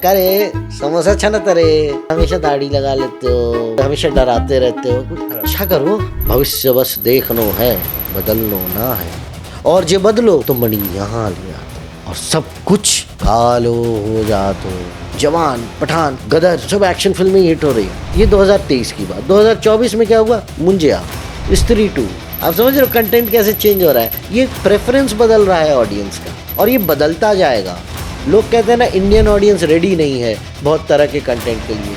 करे समोसा छनत रे, हमेशा दाढ़ी लगा लेते हो, हमेशा डराते रहते हो, कुछ अच्छा करो। भविष्य बस देखनो है, बदलनो ना है, और जे बदलो तो मणि यहाँ लिया और सब कुछ कालो हो जातो। जवान, पठान, गदर सब एक्शन फिल्में हिट हो रही है। ये 2023 की बात। 2024 में क्या हुआ? मुंजिया, स्त्री 2। आप समझ रहे हो कंटेंट कैसे चेंज हो रहा है? ये प्रेफरेंस बदल रहा है ऑडियंस का, और ये बदलता जाएगा। लोग कहते हैं ना इंडियन ऑडियंस रेडी नहीं है बहुत तरह के कंटेंट के लिए।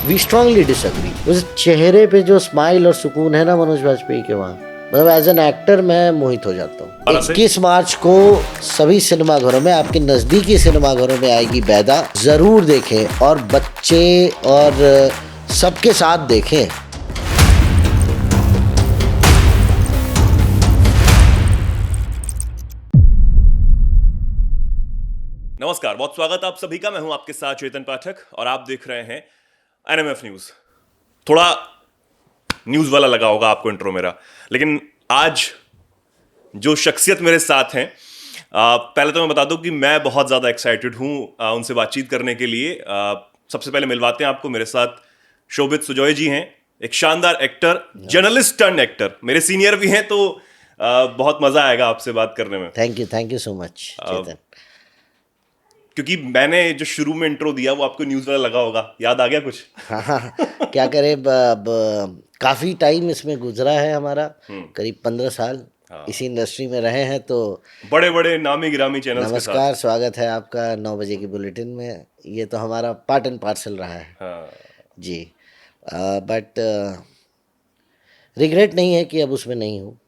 We strongly disagree. उस चेहरे पे जो स्माइल और सुकून है ना मनोज वाजपेयी के, वहाँ मतलब एज एन एक्टर मैं मोहित हो जाता हूँ। 21 मार्च को सभी सिनेमाघरों में, आपके नज़दीकी सिनेमाघरों में आएगी बैदा। ज़रूर देखें, और बच्चे और सबके साथ देखें। नमस्कार, बहुत स्वागत आप सभी का। मैं हूं आपके साथ चेतन पाठक और आप देख रहे हैं एनएमएफ न्यूज। थोड़ा न्यूज वाला लगा होगा आपको इंट्रो मेरा, लेकिन आज जो शख्सियत मेरे साथ हैं, पहले तो मैं बता दूं कि मैं बहुत ज़्यादा एक्साइटेड हूं उनसे बातचीत करने के लिए। सबसे पहले मिलवाते हैं आपको, मेरे साथ शोभित सुजॉय जी हैं, एक शानदार एक्टर, जर्नलिस्ट टर्न एक्टर, मेरे सीनियर भी हैं, तो बहुत मज़ा आएगा आपसे बात करने में। थैंक यू सो मच चेतन। क्योंकि मैंने जो शुरू में इंट्रो दिया वो आपको न्यूज़ वाला लगा होगा, याद आ गया कुछ? हाँ, क्या करें, काफ़ी टाइम इसमें गुजरा है हमारा, करीब 15 साल इसी इंडस्ट्री में रहे हैं। तो बड़े बड़े नामी गिरामी चैनल्स के साथ नमस्कार, स्वागत है आपका 9 बजे की बुलेटिन में। ये तो हमारा पार्ट एंड पार्सल रहा है जी। बट रिग्रेट नहीं है कि अब उसमें नहीं हूँ।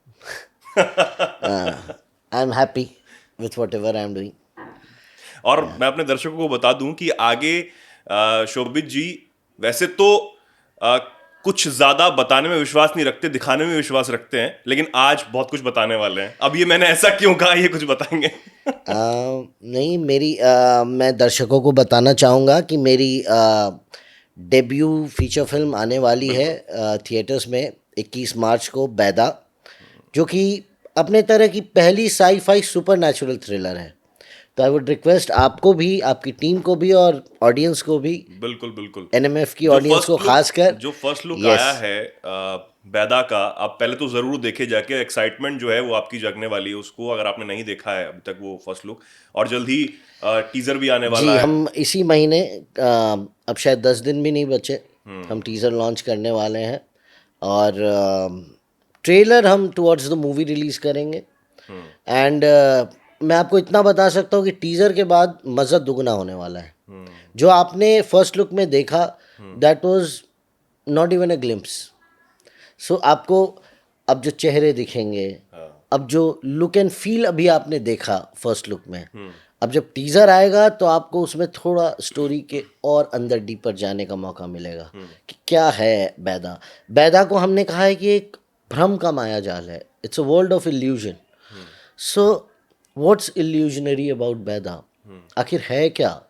I am happy with what ever I am doing. और मैं अपने दर्शकों को बता दूं कि आगे शोभित जी वैसे तो कुछ ज्यादा बताने में विश्वास नहीं रखते, दिखाने में विश्वास रखते हैं, लेकिन आज बहुत कुछ बताने वाले हैं। अब ये मैंने ऐसा क्यों कहा, ये कुछ बताएंगे? नहीं, मैं दर्शकों को बताना चाहूँगा कि मेरी डेब्यू फीचर फिल्म आने वाली है थिएटर्स में 21 मार्च को, बैदा, जो कि अपने तरह की पहली साई-फाई सुपर नेचुरल थ्रिलर है। तो आई वुड रिक्वेस्ट आपको भी, आपकी टीम को भी और ऑडियंस को भी, बिल्कुल एनएमएफ की ऑडियंस को खासकर, जो फर्स्ट लुक आया है बैदा का, आप पहले तो जरूर देखे जाके। एक्साइटमेंट जो है वो आपकी जगने वाली है उसको, अगर आपने नहीं देखा है अभी तक वो फर्स्ट लुक। और जल्द ही टीजर भी आने वाला है। हम इसी महीने, अब शायद 10 दिन भी नहीं बचे, हम टीजर लॉन्च करने वाले हैं, और ट्रेलर हम टुवर्ड्स द मूवी रिलीज करेंगे। एंड मैं आपको इतना बता सकता हूँ कि टीजर के बाद मज़ा दुगना होने वाला है। जो आपने फर्स्ट लुक में देखा, that was not even a glimpse. So आपको अब जो चेहरे दिखेंगे, अब जो लुक एंड फील अभी आपने देखा फर्स्ट लुक में, अब जब टीजर आएगा तो आपको उसमें थोड़ा स्टोरी के और अंदर डीपर जाने का मौका मिलेगा कि क्या है बैदा। बैदा को हमने कहा है कि एक भ्रम का माया जाल है, it's a world of illusion. So what's illusionary about Baida? आखिर है क्या?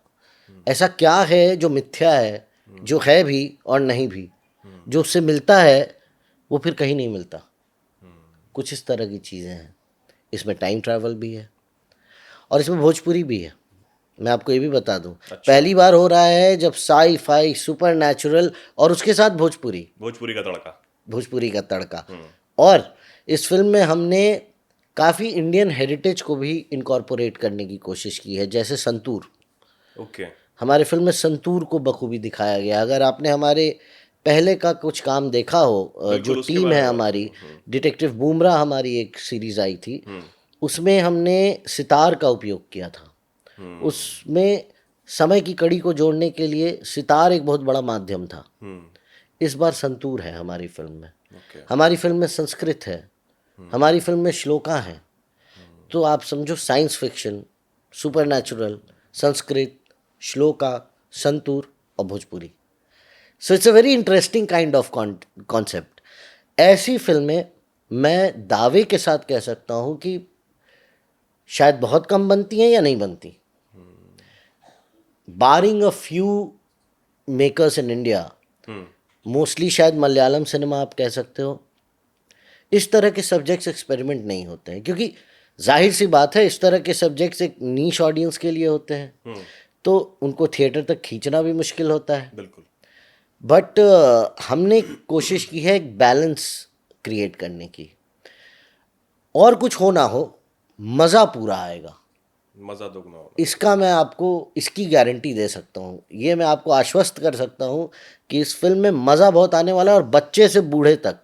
ऐसा क्या है जो मिथ्या है, जो है भी और नहीं भी, जो उससे मिलता है वो फिर कहीं नहीं मिलता? कुछ इस तरह की चीज़ें हैं। इसमें टाइम ट्रैवल भी है और इसमें भोजपुरी भी है। मैं आपको ये भी बता दूं, पहली बार हो रहा है जब साई फाई सुपर नेचुरल और उसके साथ भोजपुरी का तड़का। और इस फिल्म में हमने काफ़ी इंडियन हेरिटेज को भी इनकॉर्पोरेट करने की कोशिश की है, जैसे संतूर। हमारे फिल्म में संतूर को बखूबी दिखाया गया। अगर आपने हमारे पहले का कुछ काम देखा हो, जो टीम है हमारी, डिटेक्टिव बुमराह हमारी एक सीरीज आई थी, उसमें हमने सितार का उपयोग किया था। उसमें समय की कड़ी को जोड़ने के लिए सितार एक बहुत बड़ा माध्यम था। इस बार संतूर है हमारी फिल्म में। हमारी फिल्म में संस्कृत है, हमारी फिल्म में श्लोका है। तो आप समझो science fiction, supernatural, Sanskrit, shloka, santoor और Bhojpuri. So it's a very interesting kind of concept. ऐसी फिल्में मैं दावे के साथ कह सकता हूँ कि शायद बहुत कम बनती हैं या नहीं बनती, barring a few makers in India. Mostly शायद मलयालम सिनेमा आप कह सकते हो। इस तरह के सब्जेक्ट्स एक्सपेरिमेंट नहीं होते हैं, क्योंकि जाहिर सी बात है इस तरह के सब्जेक्ट्स एक नीश ऑडियंस के लिए होते हैं। तो उनको थिएटर तक खींचना भी मुश्किल होता है। बिल्कुल। बट हमने कोशिश की है एक बैलेंस क्रिएट करने की, और कुछ हो ना हो मज़ा पूरा आएगा, मजा दोगुना होगा। इसका मैं आपको इसकी गारंटी दे सकता हूँ, ये मैं आपको आश्वस्त कर सकता हूँ कि इस फिल्म में मज़ा बहुत आने वाला है, और बच्चे से बूढ़े तक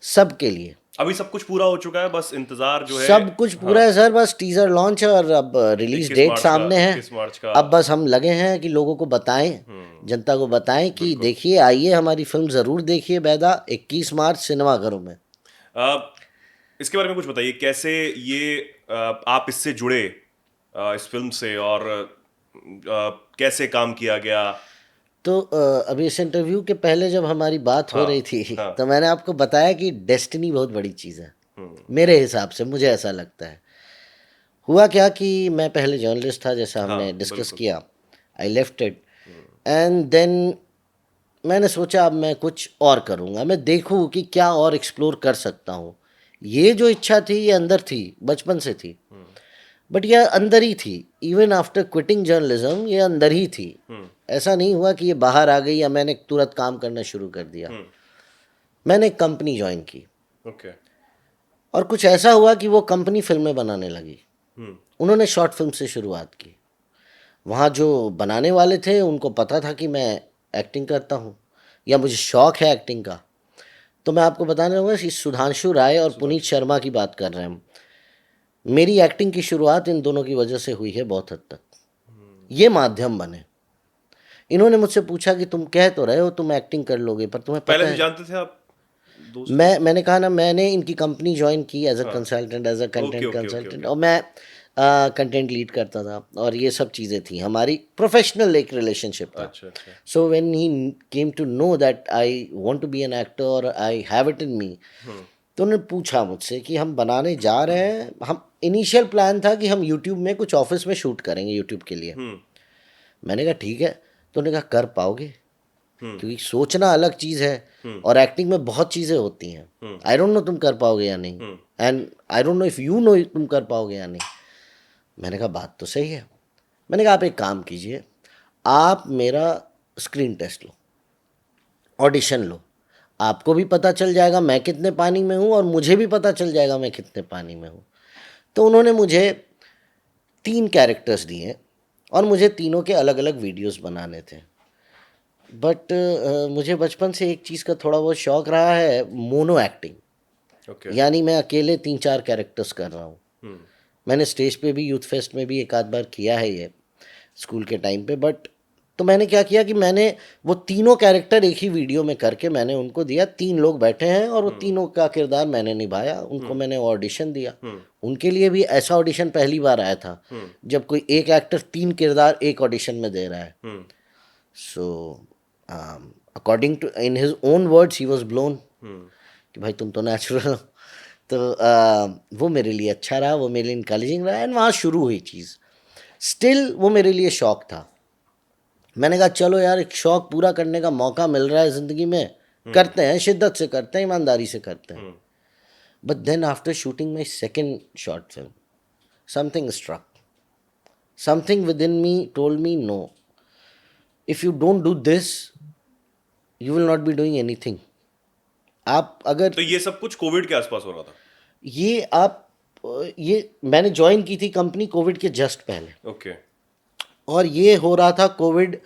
सबके लिए। अभी सब कुछ पूरा हो चुका है, बस इंतजार जो है। सब कुछ पूरा है सर, बस टीजर लॉन्च है और अब रिलीज 21 डेट मार्च का सामने है। 21 मार्च का। अब बस हम लगे हैं कि लोगों को बताएं, जनता को बताएं कि देखिए, आइए हमारी फिल्म ज़रूर देखिए बैदा, 21 मार्च सिनेमाघरों में। इसके बारे में कुछ बताइए, कैसे ये आप इससे जुड़े इस फिल्म से, और कैसे काम किया गया। तो अभी इस इंटरव्यू के पहले जब हमारी बात हो हाँ, रही थी हाँ। तो मैंने आपको बताया कि डेस्टिनी बहुत बड़ी चीज़ है मेरे हिसाब से, मुझे ऐसा लगता है। हुआ क्या कि मैं पहले जर्नलिस्ट था, जैसा हमने डिस्कस बिल्कुल। किया। I left it and then मैंने सोचा अब मैं कुछ और करूँगा, मैं देखूँ कि क्या और एक्सप्लोर कर सकता हूँ। ये जो इच्छा थी ये अंदर थी, बचपन से थी, बट ये अंदर ही थी। इवन आफ्टर क्विटिंग जर्नलिज्म ये अंदर ही थी। ऐसा नहीं हुआ कि ये बाहर आ गई या मैंने तुरंत काम करना शुरू कर दिया। मैंने एक कंपनी ज्वाइन की, ओके। और कुछ ऐसा हुआ कि वो कंपनी फिल्में बनाने लगी। उन्होंने शॉर्ट फिल्म से शुरुआत की। वहाँ जो बनाने वाले थे उनको पता था कि मैं एक्टिंग करता हूँ या मुझे शौक़ है एक्टिंग का। तो मैं आपको बताने लूँगा कि सुधांशु राय और पुनीत शर्मा की बात कर रहे हैं हम। मेरी एक्टिंग की शुरुआत इन दोनों की वजह से हुई है बहुत हद तक। ये माध्यम बने। इन्होंने मुझसे पूछा कि तुम कह तो रहे हो तुम एक्टिंग कर लोगे, पर तुम्हें पहले पता से है। जानते थे आप दोस्त? मैंने कहा ना, मैंने इनकी कंपनी ज्वाइन की as a consultant, as a content okay, consultant, और मैं कंटेंट लीड करता था, और ये सब चीज़ें थी हमारी प्रोफेशनल एक रिलेशनशिप था। अच्छा, अच्छा। So when he came to know that I want to be an actor और आई हैव इट इन मी, तो उन्होंने पूछा मुझसे कि हम बनाने जा रहे हैं। हम इनिशियल प्लान था कि हम यूट्यूब में कुछ ऑफिस में शूट करेंगे यूट्यूब के लिए। मैंने कहा ठीक है। तो उन्होंने कहा कर पाओगे, क्योंकि सोचना अलग चीज़ है और एक्टिंग में बहुत चीज़ें होती हैं। आई डोंट नो तुम कर पाओगे या नहीं, and I don't know if you know तुम कर पाओगे या नहीं। मैंने कहा बात तो सही है। मैंने कहा आप एक काम कीजिए, आप मेरा स्क्रीन टेस्ट लो, ऑडिशन लो, आपको भी पता चल जाएगा मैं कितने पानी में हूँ और मुझे भी पता चल जाएगा मैं कितने पानी में हूँ। तो उन्होंने मुझे 3 कैरेक्टर्स दिए और मुझे तीनों के अलग अलग वीडियोस बनाने थे। बट मुझे बचपन से एक चीज़ का थोड़ा बहुत शौक़ रहा है, मोनो एक्टिंग। ओके। यानी मैं अकेले 3-4 कैरेक्टर्स कर रहा हूँ। मैंने स्टेज पे भी, यूथ फेस्ट में भी एक आध बार किया है ये, स्कूल के टाइम पे। बट तो मैंने क्या किया कि मैंने वो तीनों कैरेक्टर एक ही वीडियो में करके मैंने उनको दिया। 3 लोग बैठे हैं और वो तीनों का किरदार मैंने निभाया। उनको मैंने ऑडिशन दिया। उनके लिए भी ऐसा ऑडिशन पहली बार आया था जब कोई एक एक्टर 3 किरदार एक ऑडिशन में दे रहा है। So according to in his own words he was blown कि भाई तुम तो नेचुरल हो। तो वो मेरे लिए अच्छा रहा, वो मेरे लिए इनकरेजिंग रहा, एंड वहाँ शुरू हुई चीज़। स्टिल वो मेरे लिए शौक़ था। मैंने कहा चलो यार, एक शौक़ पूरा करने का मौका मिल रहा है ज़िंदगी में, करते हैं, शिद्दत से करते हैं, ईमानदारी से करते हैं। But then after shooting my second short film, something struck, something within me told me no, if you don't do this you will not be doing anything. आप अगर तो ये सब कुछ कोविड के आसपास हो रहा था? ये मैंने ज्वाइन की थी कंपनी कोविड के जस्ट पहले। ओके। और ये हो रहा था कोविड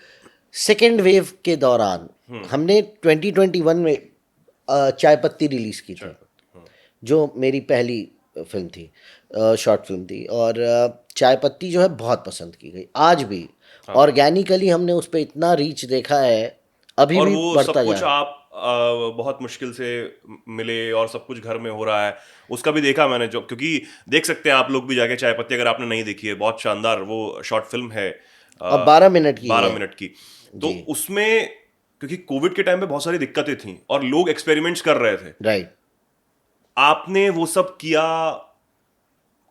सेकेंड वेव के दौरान। हमने 2021 में चाय पत्ती रिलीज़ की थी, जो मेरी पहली फिल्म थी, शॉर्ट फिल्म थी। और चाय पत्ती जो है बहुत पसंद की गई, आज भी ऑर्गेनिकली हमने उस पर इतना रीच देखा है, अभी और भी वो बढ़ता सब जा कुछ रहा है। आप बहुत मुश्किल से मिले, और सब कुछ घर में हो रहा है, उसका भी देखा मैंने। जो क्योंकि देख सकते हैं आप लोग भी जाके चाय पत्ती, अगर आपने नहीं देखी है, बहुत शानदार वो शॉर्ट फिल्म है। अब 12 मिनट की 12 है। मिनट की। तो जी। उसमें क्योंकि कोविड के टाइम पे बहुत सारी दिक्कतें थी और लोग एक्सपेरिमेंट्स कर रहे थे, राइट। आपने वो सब किया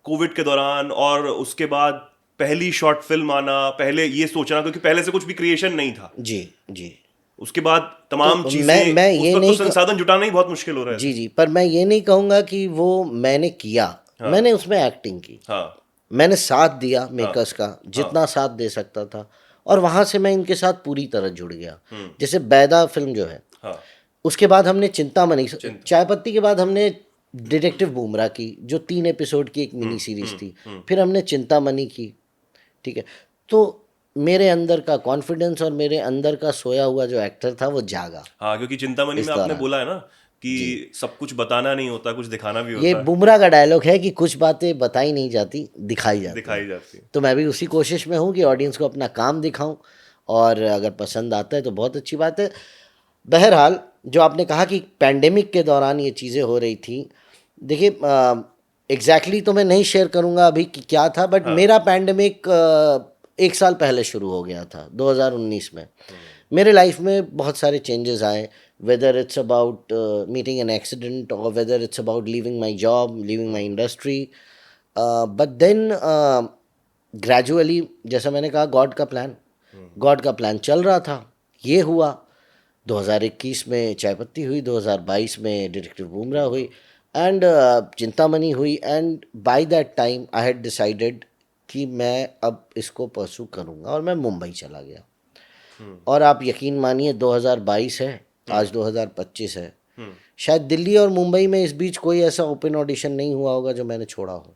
कोविड के दौरान, और उसके बाद पहली शॉर्ट फिल्म आना, पहले ये सोचना, क्योंकि पहले से कुछ भी क्रिएशन नहीं था। जी जी। उसके बाद तमाम तो चीजें, मैं उस ये वक्त तो नहीं संसाधन जुटाना ही बहुत मुश्किल हो रहा जी था। जी, पर मैं ये नहीं कहूँगा कि वो मैंने किया। हाँ। मैंने उसमें एक्टिंग की, हाँ। मैंने साथ दिया मेकर्स का, हाँ। जितना साथ दे सकता था, और वहाँ से मैं इनके साथ पूरी तरह जुड़ गया। जैसे बैदा फिल्म जो है, हाँ उसके बाद हमने चिंतामणि, चाय पत्ती के बाद हमने डिटेक्टिव बुमराह की, जो 3 एपिसोड की एक मिनी सीरीज थी। फिर हमने चिंतामणि की, ठीक है। तो मेरे अंदर का कॉन्फिडेंस और मेरे अंदर का सोया हुआ जो एक्टर था वो जागा हाँ, क्योंकि चिंतामणि इस में आपने दौरान। बोला है ना जी, कि सब कुछ बताना नहीं होता, कुछ दिखाना भी ये होता बुमराह का डायलॉग है कि कुछ बातें बताई नहीं जाती, दिखाई है, जाती दिखाई हैं। जाती है। तो मैं भी उसी कोशिश में हूँ कि ऑडियंस को अपना काम दिखाऊं, और अगर पसंद आता है तो बहुत अच्छी बात है। बहरहाल, जो आपने कहा कि पैंडेमिक के दौरान ये चीज़ें हो रही थी, देखिए एग्जैक्टली तो मैं नहीं शेयर करूंगा अभी कि क्या था, बट हाँ। मेरा पैंडेमिक 1 साल पहले शुरू हो गया था, 2019 में। मेरे लाइफ में बहुत सारे चेंजेस आए, whether it's about meeting an accident, और whether it's about leaving my job, leaving my industry. But then gradually, जैसा मैंने कहा, गॉड का प्लान चल रहा था, ये हुआ। 2021 में चाय पत्ती हुई, 2022 में डिटेक्टिव बुमराह हुई, एंड चिंतामणि हुई, and by that time I had decided कि मैं अब इसको परसू करूँगा, और मैं मुंबई चला गया। और आप यकीन मानिए, 2022 है, आज 2025 है, शायद दिल्ली और मुंबई में इस बीच कोई ऐसा ओपन ऑडिशन नहीं हुआ होगा जो मैंने छोड़ा हो।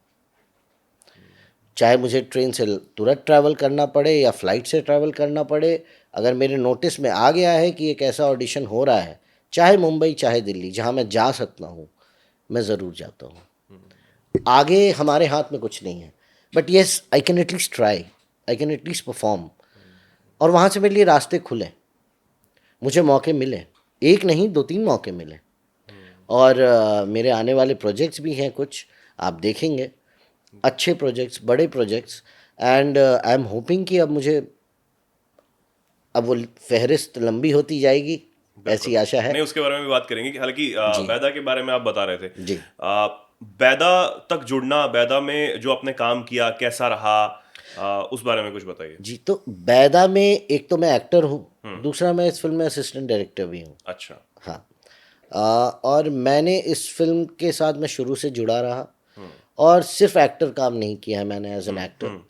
चाहे मुझे ट्रेन से तुरंत ट्रैवल करना पड़े या फ्लाइट से ट्रैवल करना पड़े, अगर मेरे नोटिस में आ गया है कि एक ऐसा ऑडिशन हो रहा है, चाहे मुंबई चाहे दिल्ली, जहाँ मैं जा सकता हूँ, मैं ज़रूर जाता हूँ। आगे हमारे हाथ में कुछ नहीं है, but yes, I can at least try, I can at least perform. और वहाँ से मेरे लिए रास्ते खुले, मुझे मौके मिले, एक नहीं 2-3 मौके मिले। और मेरे आने वाले प्रोजेक्ट्स भी हैं कुछ, आप देखेंगे, अच्छे प्रोजेक्ट्स, बड़े projects. And I am hoping कि अब वो फहरिस्त लंबी होती जाएगी, ऐसी आशा है। नहीं, उसके बारे में भी बात करेंगे कि हालांकि जी बैदा के बारे में आप बता रहे थे। जी बैदा तक जुड़ना, बैदा में जो आपने काम किया कैसा रहा, उस बारे में कुछ बताइए। जी। तो बैदा में एक तो मैं एक्टर हूँ, दूसरा मैं इस फिल्म में असिस्टेंट डायरेक्टर भी हूँ। अच्छा। हाँ। और मैंने इस फिल्म के साथ मैं शुरू से जुड़ा रहा, और सिर्फ एक्टर काम नहीं किया है मैंने एज एन एक्टर,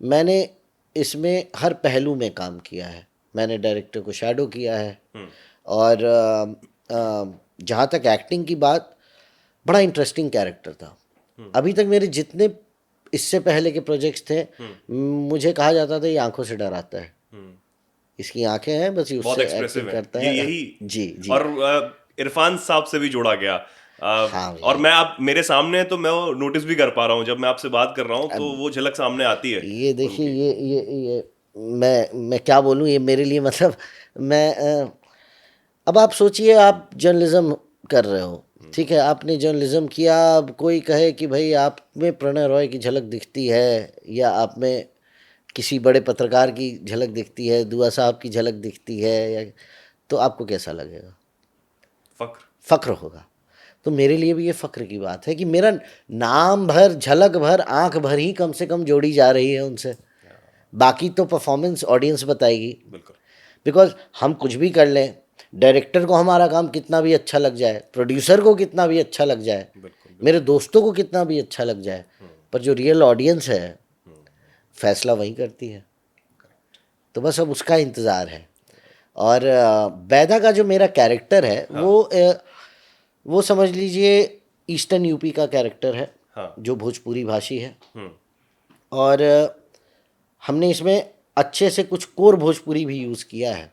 मैंने इसमें हर पहलू में काम किया है। मैंने डायरेक्टर को शैडो किया है, और जहाँ तक एक्टिंग की बात, बड़ा इंटरेस्टिंग कैरेक्टर था। अभी तक मेरे जितने इससे पहले के प्रोजेक्ट्स थे, मुझे कहा जाता था ये आंखों से डराता है, इसकी आंखें हैं, बस ये बहुत उससे एक्सप्रेसिव एक्टिंग है करता ये, है। यही। जी जी। और इरफान साहब से भी जोड़ा गया। हाँ और भैया, मैं, आप मेरे सामने हैं तो मैं वो नोटिस भी कर पा रहा हूँ, जब मैं आपसे बात कर रहा हूँ तो अब वो झलक सामने आती है ये देखिए, उनकी। ये मैं क्या बोलूँ, ये मेरे लिए मतलब, मैं अब आप सोचिए, आप जर्नलिज्म कर रहे हो, ठीक है, आपने जर्नलिज्म किया, अब कोई कहे कि भाई आप में प्रणय रॉय की झलक दिखती है, या आप में किसी बड़े पत्रकार की झलक दिखती है, दुआ साहब की झलक दिखती है, या तो आपको कैसा लगेगा? फक्र। फ़क्र होगा। तो मेरे लिए भी ये फ़क्र की बात है कि मेरा नाम भर, झलक भर, आँख भर ही कम से कम जोड़ी जा रही है उनसे। बाकी तो परफॉर्मेंस ऑडियंस बताएगी। बिल्कुल। बिकॉज़ हम कुछ भी कर लें, डायरेक्टर को हमारा काम कितना भी अच्छा लग जाए, प्रोड्यूसर को कितना भी अच्छा लग जाए, बिल्कुल। मेरे दोस्तों को कितना भी अच्छा लग जाए, पर जो रियल ऑडियंस है, फैसला वही करती है। तो बस अब उसका इंतज़ार है। और बैदा का जो मेरा कैरेक्टर है, वो समझ लीजिए ईस्टर्न यूपी का कैरेक्टर है, हाँ। जो भोजपुरी भाषी है। हम्म। और हमने इसमें अच्छे से कुछ कोर भोजपुरी भी यूज़ किया है।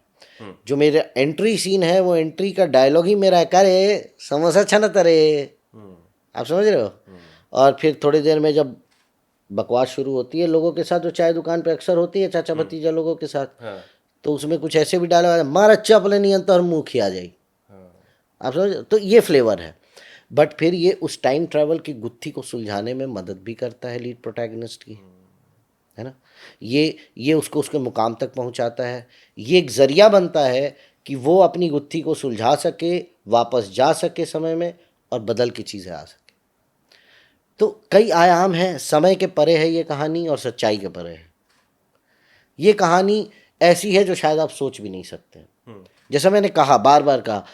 जो मेरा एंट्री सीन है, वो एंट्री का डायलॉग ही मेरा है, करे समोसा छना तरे। आप समझ रहे हो? और फिर थोड़ी देर में जब बकवास शुरू होती है लोगों के साथ, जो चाय दुकान पे अक्सर होती है, चाचा भतीजा लोगों के साथ, हाँ। तो उसमें कुछ ऐसे भी डायलॉग है, मार अच्छा अपने नियंत्रण तो मुँह खिया जाए। आप समझ, तो ये फ्लेवर है। बट फिर ये उस टाइम ट्रैवल की गुत्थी को सुलझाने में मदद भी करता है लीड प्रोटैगनिस्ट की, है ना। ये उसको उसके मुकाम तक पहुंचाता है। ये एक ज़रिया बनता है कि वो अपनी गुत्थी को सुलझा सके, वापस जा सके समय में, और बदल की चीज़ें आ सके। तो कई आयाम हैं, समय के परे है ये कहानी, और सच्चाई के परे है। ये कहानी ऐसी है जो शायद आप सोच भी नहीं सकते। जैसा मैंने कहा, बार बार कहा,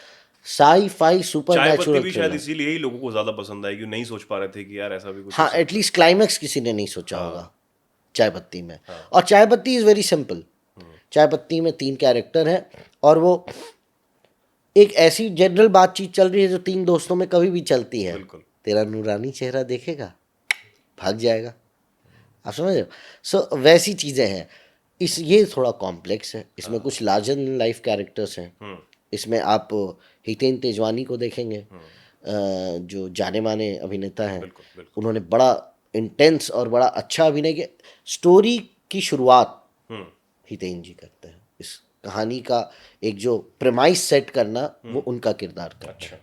साई फाई सुपर चाय पत्ती नेचुरल भी शायद थ्रिलर। इसीलिए ही लोगों को ज्यादा पसंद आई, क्योंकि नहीं सोच पा रहे थे कि यार ऐसा भी कुछ हो हाँ, सकता है। एटलीस्ट क्लाइमैक्स किसी ने नहीं सोचा हाँ। होगा चाय पत्ती में। और चाय पत्ती इज़ वेरी सिंपल। चाय पत्ती में 3 कैरेक्टर हैं और वो एक ऐसी जनरल बातचीत चल रही है जो 3 दोस्तों में कभी भी चलती है। बिल्कुल। तेरा नूरानी चेहरा देखेगा, भाग जाएगा। आप समझ रहे हो? सो वैसी चीज़ें हैं। ये थोड़ा कॉम्प्लेक्स है, इसमें कुछ लार्जर इन लाइफ कैरेक्टर्स हैं। इसमें आप हितेन तेजवानी को देखेंगे, जो जाने माने अभिनेता हैं। बिल्कुल, बिल्कुल। उन्होंने बड़ा इंटेंस और बड़ा अच्छा अभिनय किया। स्टोरी की शुरुआत हितेन जी करते हैं। इस कहानी का एक जो प्रेमाइस सेट करना, वो उनका किरदार करता अच्छा। है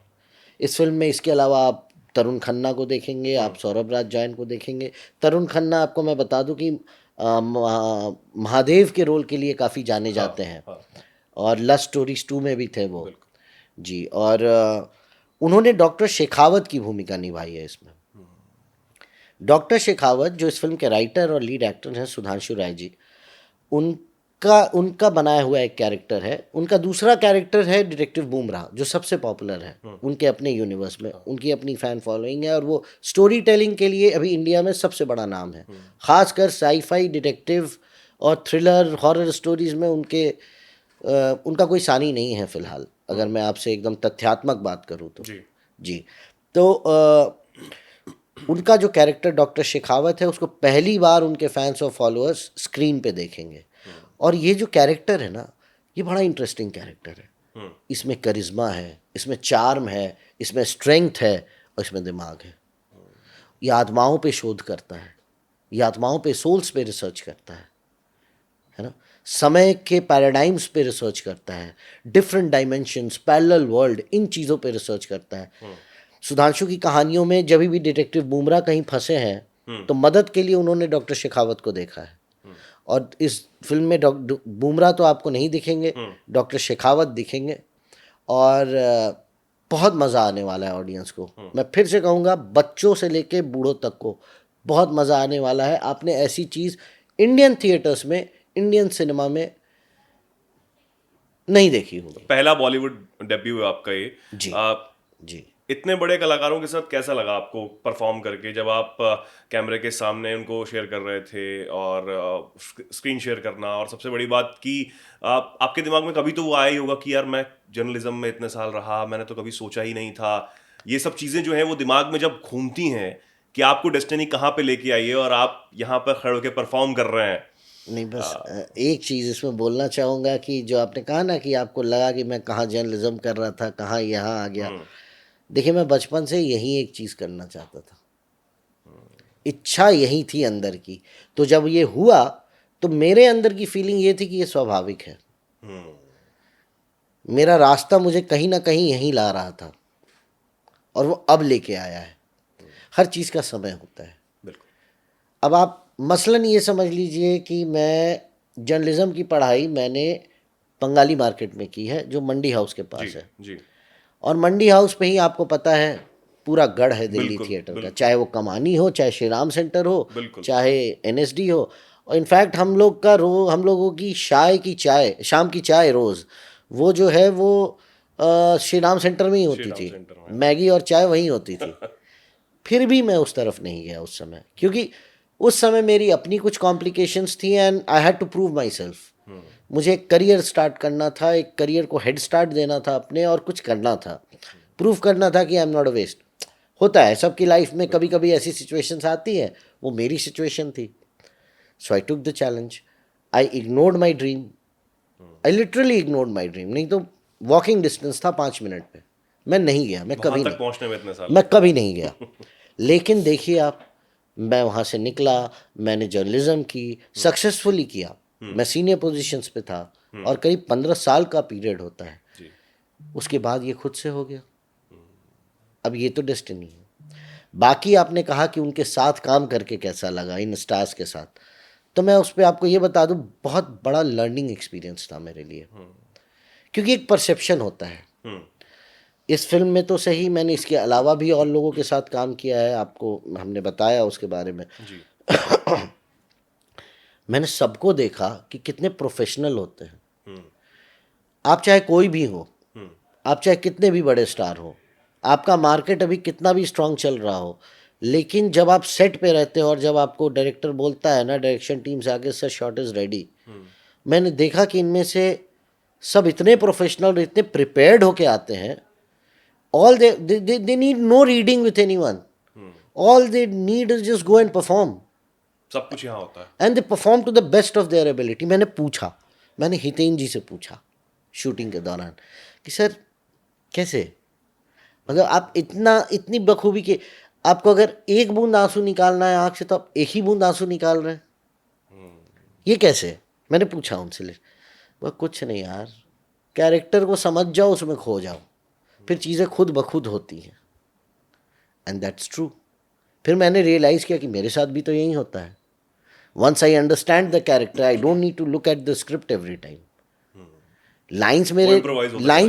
इस फिल्म में। इसके अलावा आप तरुण खन्ना को देखेंगे, आप सौरभ राज जैन को देखेंगे। तरुण खन्ना, आपको मैं बता दूं कि महादेव के रोल के लिए काफ़ी जाने जाते हैं, हाँ, और लव स्टोरीज 2 में भी थे वो बिल्कुल। जी। और उन्होंने डॉक्टर शेखावत की भूमिका निभाई है इसमें। डॉक्टर शेखावत जो इस फिल्म के राइटर और लीड एक्टर हैं सुधांशु राय जी, उनका बनाया हुआ एक कैरेक्टर है। उनका दूसरा कैरेक्टर है डिटेक्टिव बुमराह, जो सबसे पॉपुलर है उनके अपने यूनिवर्स में। उनकी अपनी फ़ैन फॉलोइंग है और वो स्टोरी टेलिंग के लिए अभी इंडिया में सबसे बड़ा नाम है। ख़ासकर साईफाई, डिटेक्टिव और थ्रिलर हॉरर स्टोरीज़ में उनका कोई सानी नहीं है फ़िलहाल, अगर मैं आपसे एकदम तथ्यात्मक बात करूँ तो। जी। तो उनका जो कैरेक्टर डॉक्टर शेखावत है, उसको पहली बार उनके फैंस और फॉलोअर्स स्क्रीन पे देखेंगे। और ये जो कैरेक्टर है ना, ये बड़ा इंटरेस्टिंग कैरेक्टर है। इसमें करिश्मा है, इसमें चार्म है, इसमें स्ट्रेंथ है और इसमें दिमाग है। ये आत्माओं पे शोध करता है, ये आत्माओं पे, सोल्स पे रिसर्च करता है ना। समय के पैराडाइम्स पे रिसर्च करता है, डिफरेंट डायमेंशंस, पैरेलल वर्ल्ड, इन चीज़ों पे रिसर्च करता है। सुधांशु की कहानियों में जब भी डिटेक्टिव बुमराह कहीं फंसे हैं तो मदद के लिए उन्होंने डॉक्टर शेखावत को देखा है। और इस फिल्म में बुमराह तो आपको नहीं दिखेंगे, डॉक्टर शेखावत दिखेंगे। और बहुत मज़ा आने वाला है ऑडियंस को। मैं फिर से कहूँगा, बच्चों से लेके बूढ़ों तक को बहुत मज़ा आने वाला है। आपने ऐसी चीज़ इंडियन थिएटर्स में, इंडियन सिनेमा में नहीं देखी होगी। पहला बॉलीवुड डेब्यू है आपका ये। जी जी। इतने बड़े कलाकारों के साथ कैसा लगा आपको परफॉर्म करके, जब आप कैमरे के सामने उनको शेयर कर रहे थे और स्क्रीन शेयर करना, और सबसे बड़ी बात कि आपके दिमाग में कभी तो वो आया ही होगा कि यार मैं जर्नलिज्म में इतने साल रहा, मैंने तो कभी सोचा ही नहीं था। ये सब चीज़ें जो हैं वो दिमाग में जब घूमती हैं कि आपको डेस्टिनी कहाँ पे लेके आई है और आप यहाँ पर खड़े होकर परफॉर्म कर रहे हैं। नहीं, बस एक चीज़ इसमें बोलना चाहूँगा कि जो आपने कहा ना कि आपको लगा कि मैं कहाँ जर्नलिज्म कर रहा था, कहाँ यहाँ आ गया। देखिए, मैं बचपन से यही एक चीज़ करना चाहता था, इच्छा यही थी अंदर की। तो जब ये हुआ तो मेरे अंदर की फीलिंग ये थी कि ये स्वाभाविक है। मेरा रास्ता मुझे कहीं ना कहीं यहीं ला रहा था और वो अब लेके आया है। हर चीज़ का समय होता है। बिल्कुल। अब आप मसलन ये समझ लीजिए कि मैं जर्नलिज्म की पढ़ाई मैंने बंगाली मार्केट में की है, जो मंडी हाउस के पास है। जी। और मंडी हाउस पे ही आपको पता है पूरा गढ़ है दिल्ली बिल्कुल, थिएटर का, बिल्कुल। चाहे वो कमानी हो, चाहे श्री राम सेंटर हो, बिल्कुल। चाहे एनएसडी हो। और इनफैक्ट हम लोगों की शाम की चाय रोज़ वो जो है वो श्री राम सेंटर में ही होती श्रीराम थी। सेंटर में। मैगी और चाय वहीं होती थी। फिर भी मैं उस तरफ नहीं गया उस समय, क्योंकि उस समय मेरी अपनी कुछ कॉम्प्लिकेशंस थी and I had to prove myself. मुझे एक करियर स्टार्ट करना था, एक करियर को हेड स्टार्ट देना था अपने, और कुछ करना था, प्रूव करना था कि I am not a waste. होता है सबकी लाइफ में, कभी कभी ऐसी सिचुएशंस आती हैं, वो मेरी सिचुएशन थी। So I took the challenge, I ignored my dream, I literally ignored my dream. नहीं तो वॉकिंग डिस्टेंस था 5 मिनट पे, मैं नहीं गया, मैं वहां कभी तक नहीं, पहुंचने में इतने साल मैं कभी नहीं गया। लेकिन देखिए आप, मैं वहाँ से निकला, मैंने जर्नलिज्म की, सक्सेसफुली किया, मैं सीनियर पोजीशंस पे था, और करीब 15 साल का पीरियड होता है। जी। उसके बाद ये खुद से हो गया। अब ये तो डेस्टिनी है। बाकी आपने कहा कि उनके साथ काम करके कैसा लगा, इन स्टार्स के साथ, तो मैं उस पर आपको ये बता दूं, बहुत बड़ा लर्निंग एक्सपीरियंस था मेरे लिए। क्योंकि एक परसेप्शन होता है। इस फिल्म में तो सही, मैंने इसके अलावा भी और लोगों के साथ काम किया है, आपको हमने बताया उसके बारे में। जी। मैंने सबको देखा कि कितने प्रोफेशनल होते हैं। आप चाहे कोई भी हो, आप चाहे कितने भी बड़े स्टार हो, आपका मार्केट अभी कितना भी स्ट्रांग चल रहा हो, लेकिन जब आप सेट पे रहते हो और जब आपको डायरेक्टर बोलता है ना, डायरेक्शन टीम से आगे, सर शॉट इज़ रेडी, मैंने देखा कि इनमें से सब इतने प्रोफेशनल, इतने प्रिपेयर्ड होके आते हैं. All they need no reading with anyone. All they need is just go and perform. सब कुछ यहाँ होता है. And they perform to the best of their ability. मैंने हितेन जी से पूछा शूटिंग के दौरान कि सर कैसे, मतलब आप इतनी बखूबी के, आपको अगर एक बूंद आंसू निकालना है आँख से तो आप एक ही बूंद आंसू निकाल रहे हैं, ये कैसे? मैंने पूछा उनसे. वह कुछ नहीं यार, कैरेक्टर को समझ जाओ, उसमें खो जाओ, फिर चीज़ें खुद ब खुद होती हैं. And that's true. फिर मैंने रियलाइज़ किया कि मेरे साथ भी तो यही होता है. Once I understand the character, I don't need to look at the script every time. Lines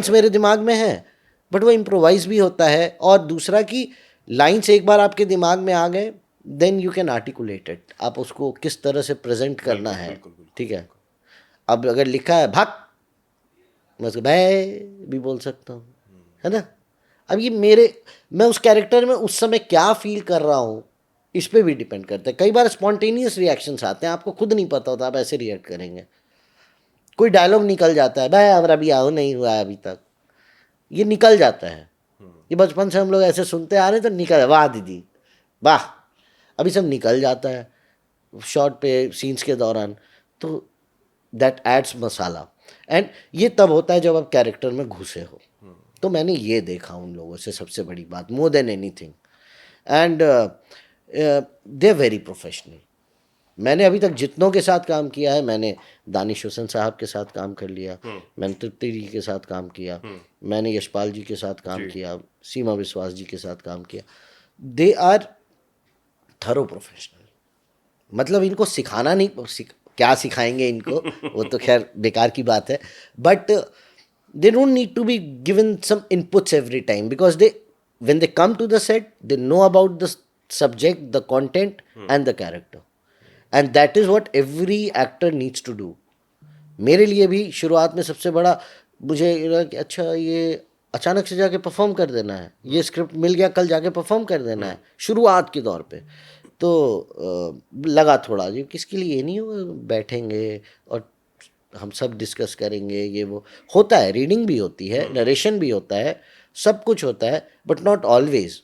मेरे दिमाग में है, बट वो इम्प्रोवाइज भी होता है. और दूसरा कि लाइन्स एक बार आपके दिमाग में आ गए, then you can articulate it. आप उसको किस तरह से प्रेजेंट करना है, ठीक है. अब अगर लिखा है भाग, मैं उसको भाई भी बोल सकता हूँ, है ना. अब ये मैं उस कैरेक्टर में उस समय क्या फील कर रहा हूँ, इस पे भी डिपेंड करता है. कई बार स्पॉन्टेनियस रिएक्शंस आते हैं, आपको खुद नहीं पता होता आप ऐसे रिएक्ट करेंगे. कोई डायलॉग निकल जाता है, भाई हमारा भी आओ नहीं हुआ है अभी तक, ये निकल जाता है. ये बचपन से हम लोग ऐसे सुनते आ रहे हैं, तो निकल, वाह दीदी वाह, अभी सब निकल जाता है शॉर्ट पे सीन्स के दौरान. तो दैट एड्स मसाला. एंड ये तब होता है जब आप कैरेक्टर में घुसे हो. तो मैंने ये देखा उन लोगों से, सबसे बड़ी बात, more than anything. And they are very professional. मैंने अभी तक जितनों के साथ काम किया है, मैंने दानिश हुसैन साहब के साथ काम कर लिया, मैंने तृप्ति जी के साथ काम किया, मैंने यशपाल जी के साथ काम किया, सीमा विश्वास जी के साथ काम किया. They are thorough professional. मतलब इनको सिखाना नहीं, क्या सिखाएंगे इनको, वो तो खैर बेकार की बात है. But they don't need to be given some inputs every time, because when they come to the set, they know about the subject, the content, and the character. And that is what every actor needs to do. मेरे लिए भी शुरुआत में सबसे बड़ा मुझे लगा कि अच्छा ये अचानक से जाके परफॉर्म कर देना है, ये स्क्रिप्ट मिल गया कल जाके परफॉर्म कर देना है, शुरुआत के दौर पे. तो लगा थोड़ा, ये किसके लिए नहीं हो, बैठेंगे और हम सब डिस्कस करेंगे, ये वो होता है. रीडिंग भी होती है, नरेशन भी होता है, सब कुछ होता है, बट नॉट ऑलवेज.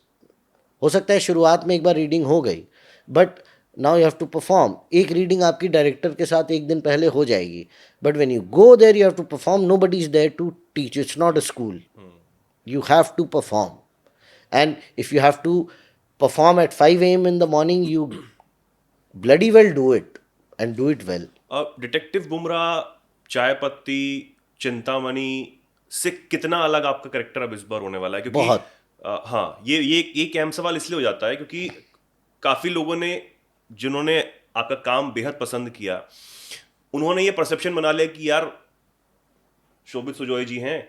हो सकता है शुरुआत में एक बार रीडिंग हो गई, but now you have to perform. एक रीडिंग आपकी डायरेक्टर के साथ एक दिन पहले हो जाएगी, but when you go there you have to perform. Nobody is there to teach, it's not a school. You have to perform. And if you have to perform at 5 AM in the morning, you bloody well do it, and do it well. Detective Bumrah, चाय पत्ती, चिंतामणि से कितना अलग आपका character अब इस बार होने वाला है? क्योंकि बहुत. हाँ, ये अहम सवाल इसलिए हो जाता है क्योंकि काफी लोगों ने, जिन्होंने आपका काम बेहद पसंद किया, उन्होंने ये परसेप्शन बना लिया कि यार शोभित सुजोय जी हैं,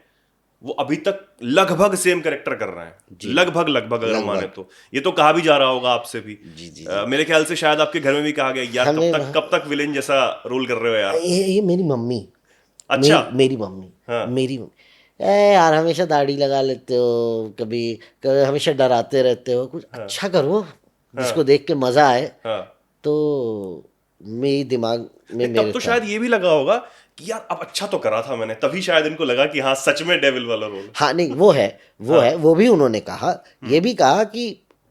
वो अभी तक लगभग सेम कैरेक्टर कर रहे हैं. लगभग अगर माने तो. ये तो कहा भी जा रहा होगा आपसे भी. जी. मेरे ख्याल से शायद आपके घर में भी कहा गया, यार कब तक विलेन जैसा रोल कर रहे हो यार. ये मेरी मम्मी. अच्छा. मेरी मम्मी. हाँ. मेरी यार हमेशा दाढ़ी लगा लेते हो, कभी हमेशा डराते रहते हो, कुछ अच्छा करो जिसको देख के मजा आए. तो मेरे दिमाग में तब तो शायद ये भी लगा होगा कि यार अब अच्छा तो करा था मैंने, तभी शायद इनको लगा कि हाँ सच में डेविल वाला रोल. हाँ नहीं, वो है, वो भी उन्होंने कहा, ये भी कहा कि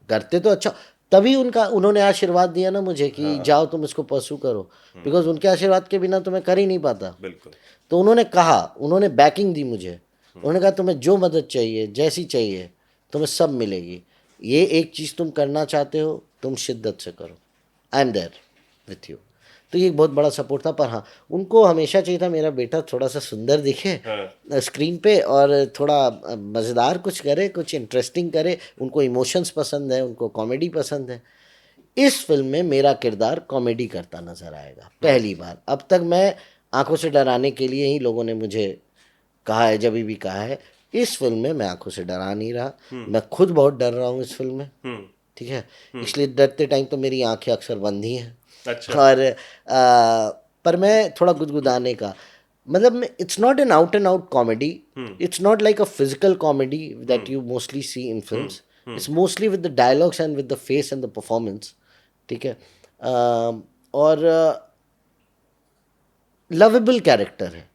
करते तो अच्छा, तभी उन्होंने आशीर्वाद दिया ना मुझे कि जाओ तुम इसको परसू करो, बिकॉज उनके आशीर्वाद के बिना तो मैं कर ही नहीं पाता. बिल्कुल. तो उन्होंने कहा, उन्होंने बैकिंग दी मुझे. उन्होंने कहा तुम्हें जो मदद चाहिए, जैसी चाहिए, तुम्हें सब मिलेगी. ये एक चीज़ तुम करना चाहते हो, तुम शिद्दत से करो, I am there with you. तो ये एक बहुत बड़ा सपोर्ट था. पर हाँ, उनको हमेशा चाहिए था मेरा बेटा थोड़ा सा सुंदर दिखे स्क्रीन पे, और थोड़ा मज़ेदार कुछ करे, कुछ इंटरेस्टिंग करे. उनको इमोशंस पसंद है, उनको कॉमेडी पसंद है. इस फिल्म में मेरा किरदार कॉमेडी करता नज़र आएगा पहली बार. अब तक मैं आंखों से डराने के लिए ही लोगों ने मुझे कहा है, जब भी कहा है. इस फिल्म में मैं आंखों से डरा नहीं रहा. मैं खुद बहुत डर रहा हूँ इस फिल्म में, ठीक है. इसलिए डरते टाइम तो मेरी आंखें अक्सर बंद ही हैं. अच्छा. और पर मैं थोड़ा गुदगुदाने का मतलब, it's not an out and out comedy. It's not like a physical comedy that you mostly see in films. It's mostly with the dialogues and with the face and the performance, ठीक है. और lovable character है।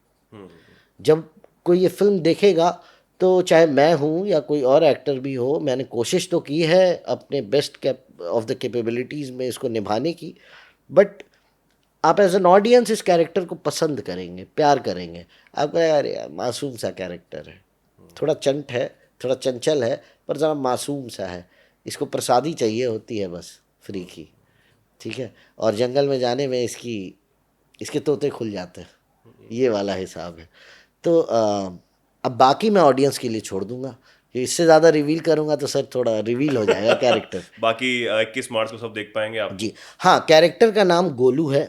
जब कोई ये film देखेगा तो चाहे मैं हूँ या कोई और एक्टर भी हो, मैंने कोशिश तो की है अपने बेस्ट ऑफ द कैपेबिलिटीज़ में इसको निभाने की, बट आप एज एन ऑडियंस इस कैरेक्टर को पसंद करेंगे, प्यार करेंगे। आप कहें यार यार मासूम सा कैरेक्टर है, थोड़ा चंट है, थोड़ा चंचल है, पर ज़रा मासूम सा है, इसको प्रसादी चाहिए होती है बस फ्री की, ठीक है, और जंगल में जाने में इसके तोते खुल जाते हैं, ये वाला हिसाब है। तो अब बाकी मैं ऑडियंस के लिए छोड़ दूंगा, कि इससे ज़्यादा रिवील करूंगा तो सर थोड़ा रिवील हो जाएगा कैरेक्टर। बाकी 21 मार्च को सब देख पाएंगे आप? जी हाँ, कैरेक्टर का नाम गोलू है,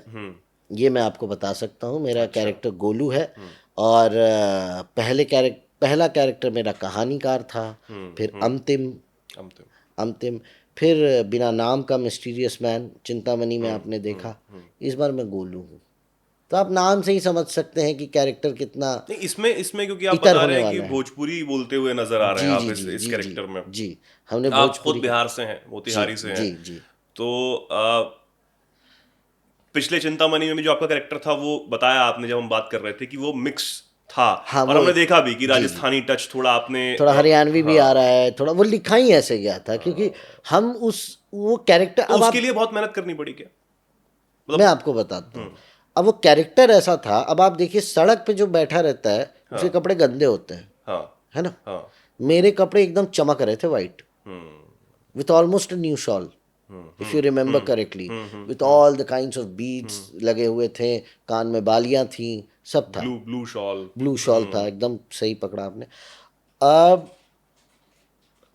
ये मैं आपको बता सकता हूँ। मेरा कैरेक्टर गोलू है, और पहला कैरेक्टर मेरा कहानीकार था, फिर अंतिम, फिर बिना नाम का मिस्टीरियस मैन चिंतामणि में आपने देखा। इस बार मैं गोलू हूँ, तो आप नाम से ही समझ सकते हैं कि कैरेक्टर कितना नहीं, इसमें क्योंकि आप इतर बता होने रहे हैं कि वाला है। भोजपुरी बोलते हुए नजर आ रहे हैं जी आप जी इस जी इस जी जी कैरेक्टर में। जी, हमने आप खुद भोजपुरी बिहार से हैं, जी मोतिहारी से हैं, जी जी। तो पिछले चिंतामणि में भी जो आपका कैरेक्टर था वो बताया आपने जब हम बात कर रहे थे कि वो मिक्स था, हाँ और वो हमने देखा भी कि जी जी, राजस्थानी टच थोड़ा आपने थोड़ा हरियाणवी भी आ हाँ। रहा है, थोड़ा वो लिखा ही ऐसे गया था, क्योंकि हम वो कैरेक्टर, तो अब उसके आप, लिए बहुत मेहनत करनी पड़ी क्या? मैं मतलब आपको बताता हूँ। अब वो कैरेक्टर ऐसा था, अब आप देखिए सड़क पे जो बैठा रहता है उसके कपड़े गंदे होते हैं, हाँ है ना। हाँ मेरे कपड़े एकदम चमक रहे थे white, with almost a new shawl, if you remember correctly, with all the kinds of beads लगे हुए थे, कान में बालियां थी, सब था, ब्लू शॉल। ब्लू शॉल था, एकदम सही पकड़ा आपने। अब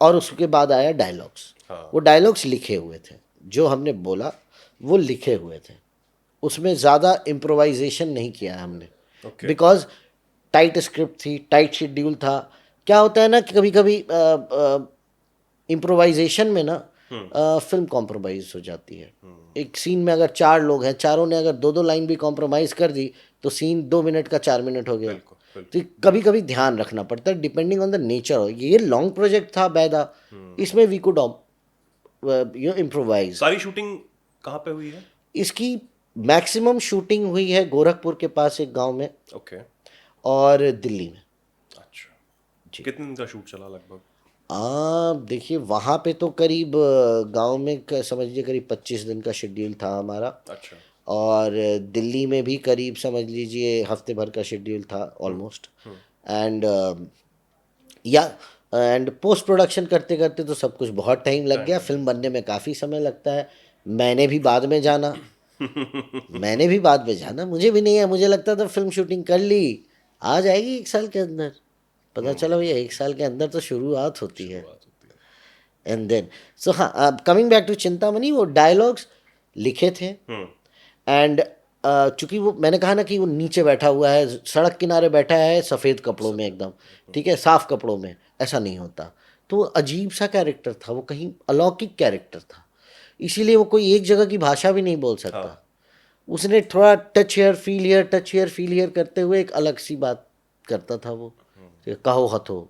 और उसके बाद आया डायलॉग्स, वो डायलॉग्स लिखे हुए थे, जो हमने बोला वो लिखे हुए थे, उसमें ज़्यादा इम्प्रोवाइजेशन नहीं किया हमने, ओके। बिकॉज टाइट स्क्रिप्ट थी, टाइट शेड्यूल था। क्या होता है ना कि कभी कभी इम्प्रोवाइजेशन में ना फिल्म कॉम्प्रोमाइज हो जाती है। एक सीन में अगर 4 लोग हैं, चारों ने अगर 2 लाइन भी कॉम्प्रोमाइज कर दी तो सीन 2 मिनट का 4 मिनट हो गया। बिल्कुल तो कभी कभी ध्यान रखना पड़ता है, डिपेंडिंग ऑन द नेचर। ये लॉन्ग प्रोजेक्ट था बैदा, इसमें वी कुड इम्प्रोवाइज। सारी शूटिंग कहाँ पे हुई है? इसकी मैक्सिमम शूटिंग हुई है गोरखपुर के पास एक गांव में, ओके। और दिल्ली में। अच्छा, कितने दिन का शूट चला लगभग? देखिए वहाँ पे तो करीब गांव में समझ लीजिए करीब 25 दिन का शेड्यूल था हमारा, अच्छा। और दिल्ली में भी करीब समझ लीजिए हफ्ते भर का शेड्यूल था ऑलमोस्ट। एंड या एंड पोस्ट प्रोडक्शन करते करते तो सब कुछ बहुत टाइम लग गया, फिल्म बनने में काफ़ी समय लगता है। मैंने भी बाद में जाना मैंने भी बाद में जाना, मुझे भी नहीं है, मुझे लगता था फिल्म शूटिंग कर ली, आ जाएगी 1 साल के अंदर, पता चला भैया 1 साल के अंदर तो शुरुआत होती है। एंड देन सो हाँ, कमिंग बैक टू चिंतामणि, वो डायलॉग्स लिखे थे। एंड चूंकि वो मैंने कहा ना कि वो नीचे बैठा हुआ है, सड़क किनारे बैठा है, सफ़ेद कपड़ों में एकदम, ठीक है, साफ कपड़ों में, ऐसा नहीं होता। तो वो अजीब सा कैरेक्टर था, वो कहीं अलौकिक कैरेक्टर था, इसीलिए वो कोई एक जगह की भाषा भी नहीं बोल सकता। उसने थोड़ा touch hair feel here, touch hair feel here करते हुए एक अलग सी बात करता था वो, कि कहो हथो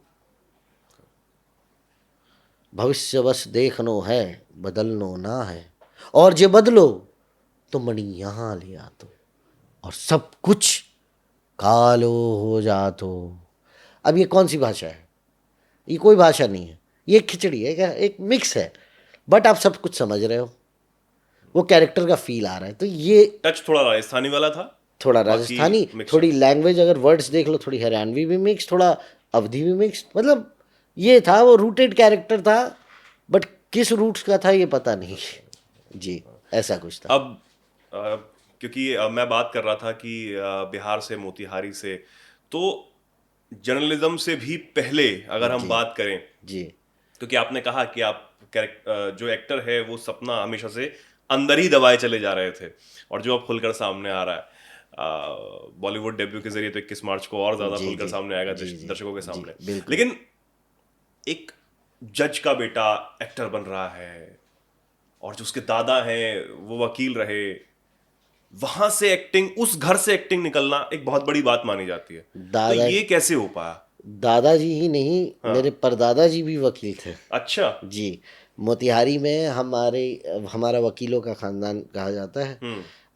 भविष्य बस देखनो है, बदलनो ना है, और जे बदलो तो मणि यहाँ ले आतो, और सब कुछ कालो हो जातो। अब ये कौन सी भाषा है? ये कोई भाषा नहीं है, ये खिचड़ी है, क्या एक मिक्स है, बट आप सब कुछ समझ रहे हो, वो कैरेक्टर का फील आ रहा है। तो ये टच थोड़ा राजस्थानी वाला था, थोड़ा बाकी राजस्थानी, मिक्स थोड़ी लैंग्वेज अगर वर्ड्स देख लो, थोड़ी हरियाणवी भी मिक्स, थोड़ा अवधी भी मिक्स, मतलब ये था, वो रूटेड कैरेक्टर था, बट किस रूट्स का था ये पता नहीं। जी, ऐसा कुछ था। अब क्योंकि मैं बात कर रहा था कि बिहार से, मोतिहारी से, तो जर्नलिज्म से भी पहले अगर हम जी बात करें, जी क्योंकि आपने कहा कि आप जो एक्टर है वो सपना हमेशा से अंदर ही दबाए चले जा रहे थे, और जो अब खुलकर सामने आ रहा है बॉलीवुड डेब्यू के जरिए, तो 21 मार्च को और ज्यादा जी खुलकर जी सामने आएगा जी जी दर्शकों के जी, सामने। बिल्कुल। लेकिन एक जज का बेटा एक्टर बन रहा है, और जो उसके दादा हैं वो वकील रहे, वहां से एक्टिंग, उस घर से एक्टिंग निकलना एक बहुत बड़ी बात मानी जाती है। तो दादा ये कैसे हो पाया? दादाजी ही नहीं, हाँ। मेरे परदादा जी भी वकील थे। अच्छा। जी, मोतिहारी में हमारा वकीलों का ख़ानदान कहा जाता है।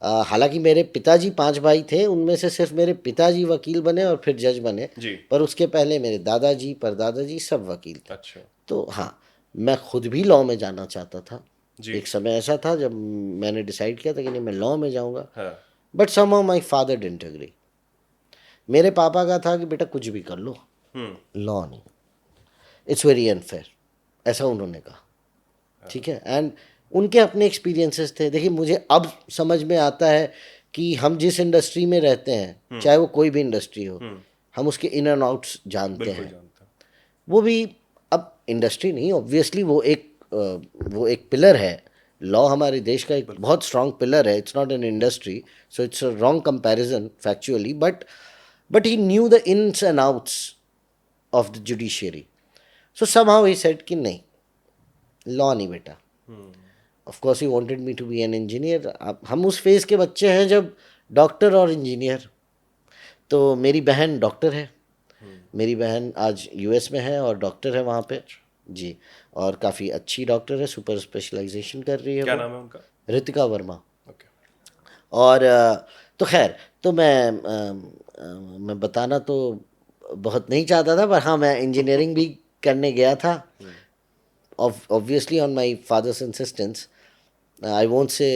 हालांकि मेरे पिताजी 5 भाई थे, उनमें से सिर्फ मेरे पिताजी वकील बने और फिर जज बने, जी। पर उसके पहले मेरे दादाजी परदादाजी सब वकील थे। अच्छा। तो हाँ, मैं खुद भी लॉ में जाना चाहता था। जी। एक समय ऐसा था जब मैंने डिसाइड किया था कि नहीं, मैं लॉ में जाऊंगा, हाँ। But somehow my father didn't agree. मेरे पापा का था कि बेटा कुछ भी कर लो, लॉ नहीं, इट्स वेरी अनफेयर, ऐसा उन्होंने कहा। ठीक है, एंड उनके अपने एक्सपीरियंसेस थे। देखिए, मुझे अब समझ में आता है कि हम जिस इंडस्ट्री में रहते हैं, चाहे वो कोई भी इंडस्ट्री हो, हम उसके इन एंड आउट्स जानते बिल्कुल हैं। जानता हूँ। वो भी अब इंडस्ट्री नहीं, ऑब्वियसली वो एक पिलर है। लॉ हमारे देश का एक बहुत स्ट्रांग पिलर है, it's not an industry, so it's a wrong comparison factually, but he knew the ins and outs of the judiciary. So somehow he said कि नहीं, लॉ नहीं बेटा। Of course he wanted me to be an engineer. हम उस phase के बच्चे हैं जब डॉक्टर और इंजीनियर। तो मेरी बहन डॉक्टर है, मेरी बहन आज यूएस में है और डॉक्टर है वहाँ पे। जी, और काफ़ी अच्छी डॉक्टर है, सुपर स्पेशलाइजेशन कर रही है क्या वो, नाम है उनका? ऋतिका वर्मा। ओके। और तो खैर, तो मैं बताना तो बहुत नहीं चाहता था, पर हाँ, मैं इंजीनियरिंग भी करने गया था, obviously on my father's insistence. I won't say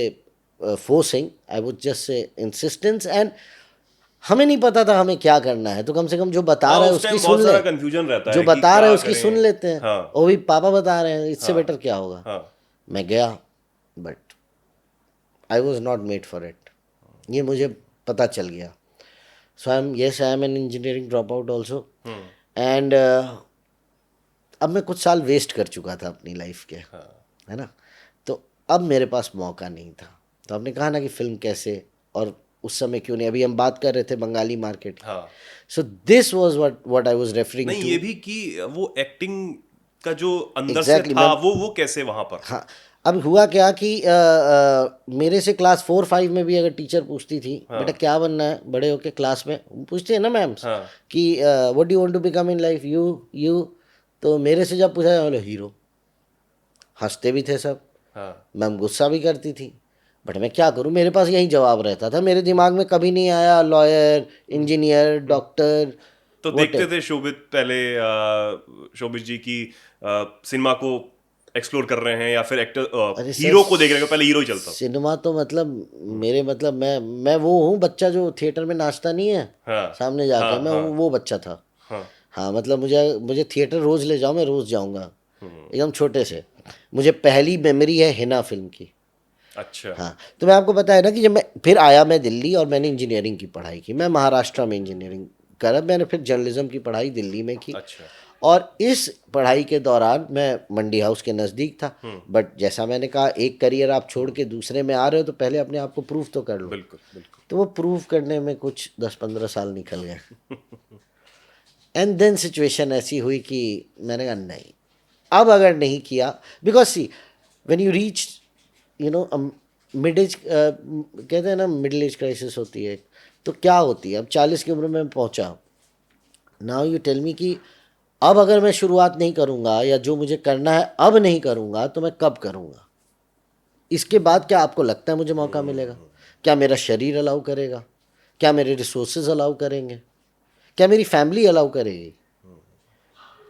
forcing, I would just say insistence. And हमें नहीं पता था हमें क्या करना है, तो कम से कम जो बता हाँ, रहा है उस उसकी टाइम सुन बहुत ले। सारा कंफ्यूजन रहता जो है कि बता रहा क्या है उसकी सुन करें। लेते हैं। हाँ। वो भी पापा बता रहे हैं, इससे हाँ। बेटर क्या होगा। हाँ। मैं गया, but I was not made for it, ये मुझे पता चल गया। So I am an engineering drop out also. And अब मैं कुछ साल वेस्ट कर चुका था अपनी लाइफ के, है ना। तो अब मेरे पास मौका नहीं था। तो आपने कहा ना कि फिल्म कैसे, और उस समय क्यों नहीं, अभी हम बात कर रहे थे बंगाली मार्केट की। हाँ। So this was what I was referring नहीं, टू। ये भी कि वो एक्टिंग का जो अंदर से एग्जैक्टली, था मैं, वो कैसे वहां पर। हाँ, अब हुआ क्या कि मेरे से क्लास 4-5 में भी अगर टीचर पूछती थी, बेटा क्या बनना है बड़े होके, क्लास में पूछती है ना मैम्स हाँ। कि what do you want to become in life, you, तो मेरे से जब पूछा, बोले हीरो। हंसते भी थे सब, हाँ। मैम गुस्सा भी करती थी, बट मैं क्या करूं, मेरे पास यही जवाब रहता था। मेरे दिमाग में कभी नहीं आया लॉयर, इंजीनियर, डॉक्टर, तो वट। देखते थे शोभित पहले शोभित जी की सिनेमा को एक्सप्लोर कर रहे हैं या फिर एक्टर अरे सर, हीरो को देख रहे हैं? पहले हीरो ही चलता। सिनेमा तो मतलब, मेरे मतलब मैं वो हूँ बच्चा जो थिएटर में नाचता नहीं है हाँ। सामने जाके, हाँ। मैं हाँ। वो बच्चा था। हाँ। हाँ, मतलब मुझे मुझे थिएटर रोज ले जाओ, मैं रोज जाऊंगा, एकदम छोटे से। मुझे पहली मेमोरी है हिना फिल्म की। अच्छा। हाँ, तो मैं आपको बताया ना कि जब मैं फिर आया मैं दिल्ली, और मैंने इंजीनियरिंग की पढ़ाई की, मैं महाराष्ट्र में इंजीनियरिंग करा, मैंने फिर जर्नलिज्म की पढ़ाई दिल्ली में की। अच्छा। और इस पढ़ाई के दौरान मैं मंडी हाउस के नज़दीक था, बट जैसा मैंने कहा, एक करियर आप छोड़ के दूसरे में आ रहे हो तो पहले अपने आप को प्रूव तो कर लो। बिल्कुल बिल्कुल। तो वो प्रूव करने में कुछ 10-15 साल निकल गए। एंड देन सिचुएशन ऐसी हुई कि मैंने कहा नहीं, अब अगर नहीं किया, because see, when you reach, you know, mid age, कहते हैं ना मिडिल एज क्राइसिस होती है, तो क्या होती है, अब 40 की उम्र में पहुंचा। नाउ यू टेल मी कि अब अगर मैं शुरुआत नहीं करूंगा, या जो मुझे करना है अब नहीं करूंगा, तो मैं कब करूंगा? इसके बाद क्या आपको लगता है मुझे मौका मिलेगा? क्या मेरा शरीर अलाउ करेगा? क्या मेरे रिसोर्सेज अलाउ करेंगे? क्या मेरी फैमिली अलाउ करेगी?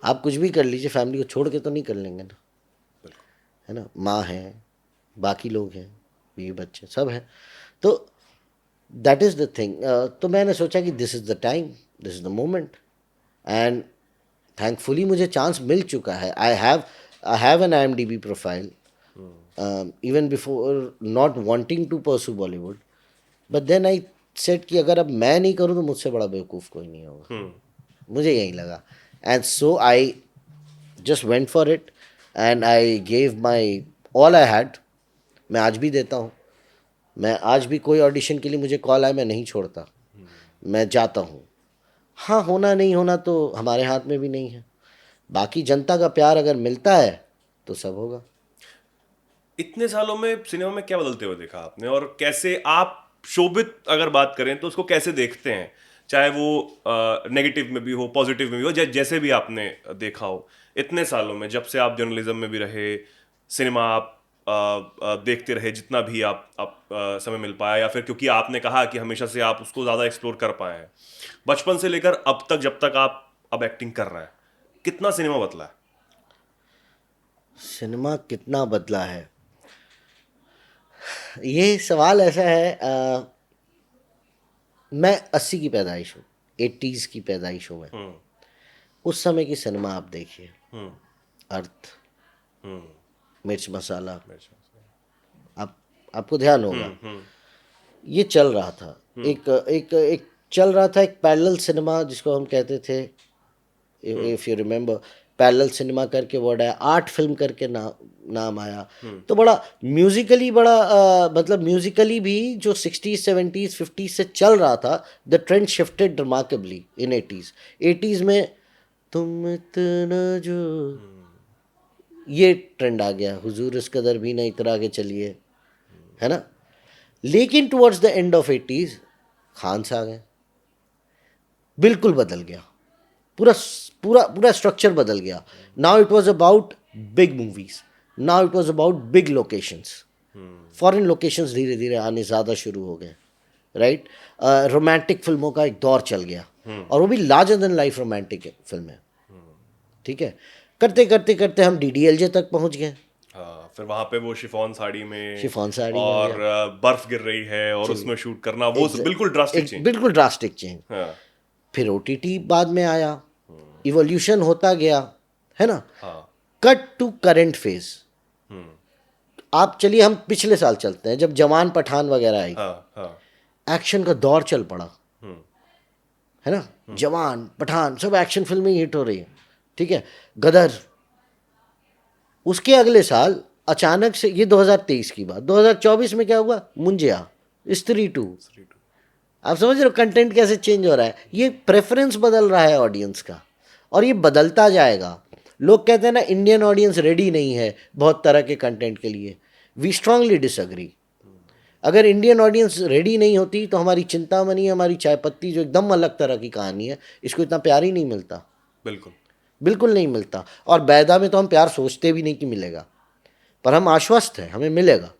आप कुछ भी कर लीजिए, फैमिली को छोड़ के तो नहीं कर लेंगे ना, है ना। माँ है, बाकी लोग हैं, बीवी बच्चे सब हैं। तो दैट इज़ द थिंग। तो मैंने सोचा कि this is the time, this is the moment, and thankfully मुझे चांस मिल चुका है। I have an IMDb profile, even before not wanting to pursue Bollywood, but then I said कि अगर अब मैं नहीं करूँ तो मुझसे बड़ा बेवकूफ़ कोई नहीं होगा। मुझे यही लगा, and so I just went for it, and I gave my all I had. मैं आज भी देता हूँ, मैं आज भी कोई ऑडिशन के लिए मुझे कॉल आए मैं नहीं छोड़ता, मैं जाता हूँ। हाँ, होना नहीं होना तो हमारे हाथ में भी नहीं है, बाकी जनता का प्यार अगर मिलता है तो सब होगा। इतने सालों में सिनेमा में क्या बदलते हुए देखा आपने, और कैसे आप शोभित अगर बात करें तो उसको कैसे देखते हैं, चाहे वो नेगेटिव में भी हो, पॉजिटिव में भी हो, जैसे भी आपने देखा हो इतने सालों में, जब से आप जर्नलिज्म में भी रहे, सिनेमा आप देखते रहे जितना भी आप समय मिल पाया, या फिर क्योंकि आपने कहा कि हमेशा से आप उसको ज़्यादा एक्सप्लोर कर पाए हैं, बचपन से लेकर अब तक जब तक आप अब एक्टिंग कर रहे हैं, कितना सिनेमा बदला है? सिनेमा कितना बदला है, ये सवाल ऐसा है। मैं 80 की पैदाइश हूँ, 80s की पैदाइश हूँ मैं। उस समय की सिनेमा आप देखिए, अर्थ, मिर्च मसाला, आप आपको ध्यान होगा ये चल रहा था। एक चल रहा था, एक पैरेलल सिनेमा जिसको हम कहते थे, if you remember, parallel cinema करके वर्ड आया, आर्ट फिल्म करके नाम आया। तो बड़ा म्यूजिकली, बड़ा मतलब म्यूजिकली भी जो 60s 70s 50s से चल रहा था, the trend shifted remarkably in 80s में तुम इतना जो, ये ट्रेंड आ गया, हुजूर इस कदर भी नहीं इतना आगे चलिए, है ना। लेकिन towards the end of 80s Khan से आ गए, बिल्कुल बदल गया, पूरा पूरा पूरा स्ट्रक्चर बदल गया। Now it was about big movies, now it was about big locations, foreign locations धीरे धीरे आने ज़्यादा शुरू हो गए, राइट। रोमांटिक फिल्मों का एक दौर चल गया, और वो भी लार्जर देन लाइफ रोमांटिक फिल्में, ठीक है। करते करते करते हम DDLJ तक पहुंच गए। फिर वहां पे वो शिफॉन साड़ी में, शिफॉन साड़ी और बर्फ गिर रही है और उसमें शूट करना, वो बिल्कुल ड्रास्टिक चेंज, बिल्कुल ड्रास्टिक चेंज। फिर OTT बाद में आया, इवोल्यूशन होता गया, है ना। कट टू करंट फेज, आप चलिए हम पिछले साल चलते हैं, जब जवान पठान वगैरह आई, एक्शन का दौर चल पड़ा, है ना। जवान पठान सब एक्शन फिल्में हिट हो रही है, ठीक है। गदर, उसके अगले साल अचानक से, ये 2023 की बात, 2024 में क्या हुआ, मुंजिया, स्त्री 2। आप समझ रहे हो कंटेंट कैसे चेंज हो रहा है, ये प्रेफरेंस बदल रहा है ऑडियंस का, और ये बदलता जाएगा। लोग कहते हैं ना इंडियन ऑडियंस रेडी नहीं है बहुत तरह के कंटेंट के लिए, वी स्ट्रांगली डिसएग्री। अगर इंडियन ऑडियंस रेडी नहीं होती तो हमारी चिंतामणि, हमारी चाय पत्ती, जो एकदम अलग तरह की कहानी है, इसको इतना प्यार ही नहीं मिलता, बिल्कुल बिल्कुल नहीं मिलता। और बैदा में तो हम प्यार सोचते भी नहीं कि मिलेगा, पर हम आश्वस्त हैं हमें मिलेगा।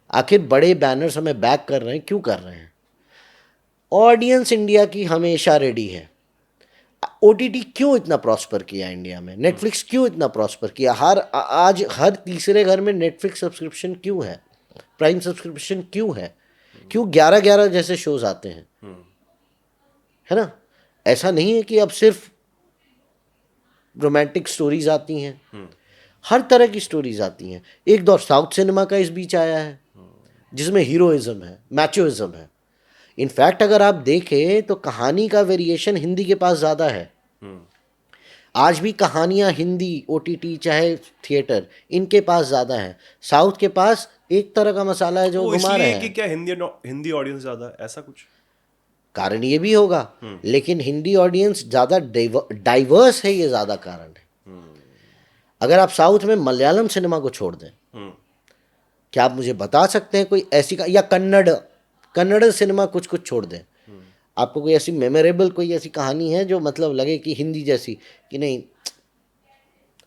आखिर बड़े बैनर्स हमें बैक कर रहे हैं, क्यों कर रहे हैं? ऑडियंस इंडिया की हमेशा रेडी है। OTT क्यों इतना प्रॉस्पर किया इंडिया में, नेटफ्लिक्स क्यों इतना प्रॉस्पर किया, आज हर तीसरे घर में नेटफ्लिक्स सब्सक्रिप्शन क्यों है, प्राइम सब्सक्रिप्शन क्यों है, क्यों 11-11 जैसे शोज आते हैं, है ना। ऐसा नहीं है कि अब सिर्फ रोमांटिक स्टोरीज आती हैं, हर तरह की स्टोरीज आती हैं। एक दौर साउथ सिनेमा का इस बीच आया है जिसमें हीरोइज्म है, मैचोइज्म है। इनफैक्ट अगर आप देखें तो कहानी का वेरिएशन हिंदी के पास ज़्यादा है। आज भी कहानियाँ हिंदी, OTT चाहे थिएटर, इनके पास ज़्यादा है। साउथ के पास एक तरह का मसाला है जो घुमा रहे हैं। कि क्या हिंदी ऑडियंस ज़्यादा है, ऐसा कुछ कारण ये भी होगा, लेकिन हिंदी ऑडियंस ज़्यादा डाइवर्स है, ये ज़्यादा कारण है। अगर आप साउथ में मलयालम सिनेमा को छोड़ दें, क्या आप मुझे बता सकते हैं कोई ऐसी या कन्नड़ सिनेमा कुछ कुछ छोड़ दें, आपको कोई ऐसी मेमोरेबल कोई ऐसी कहानी है जो मतलब लगे कि हिंदी जैसी, कि नहीं?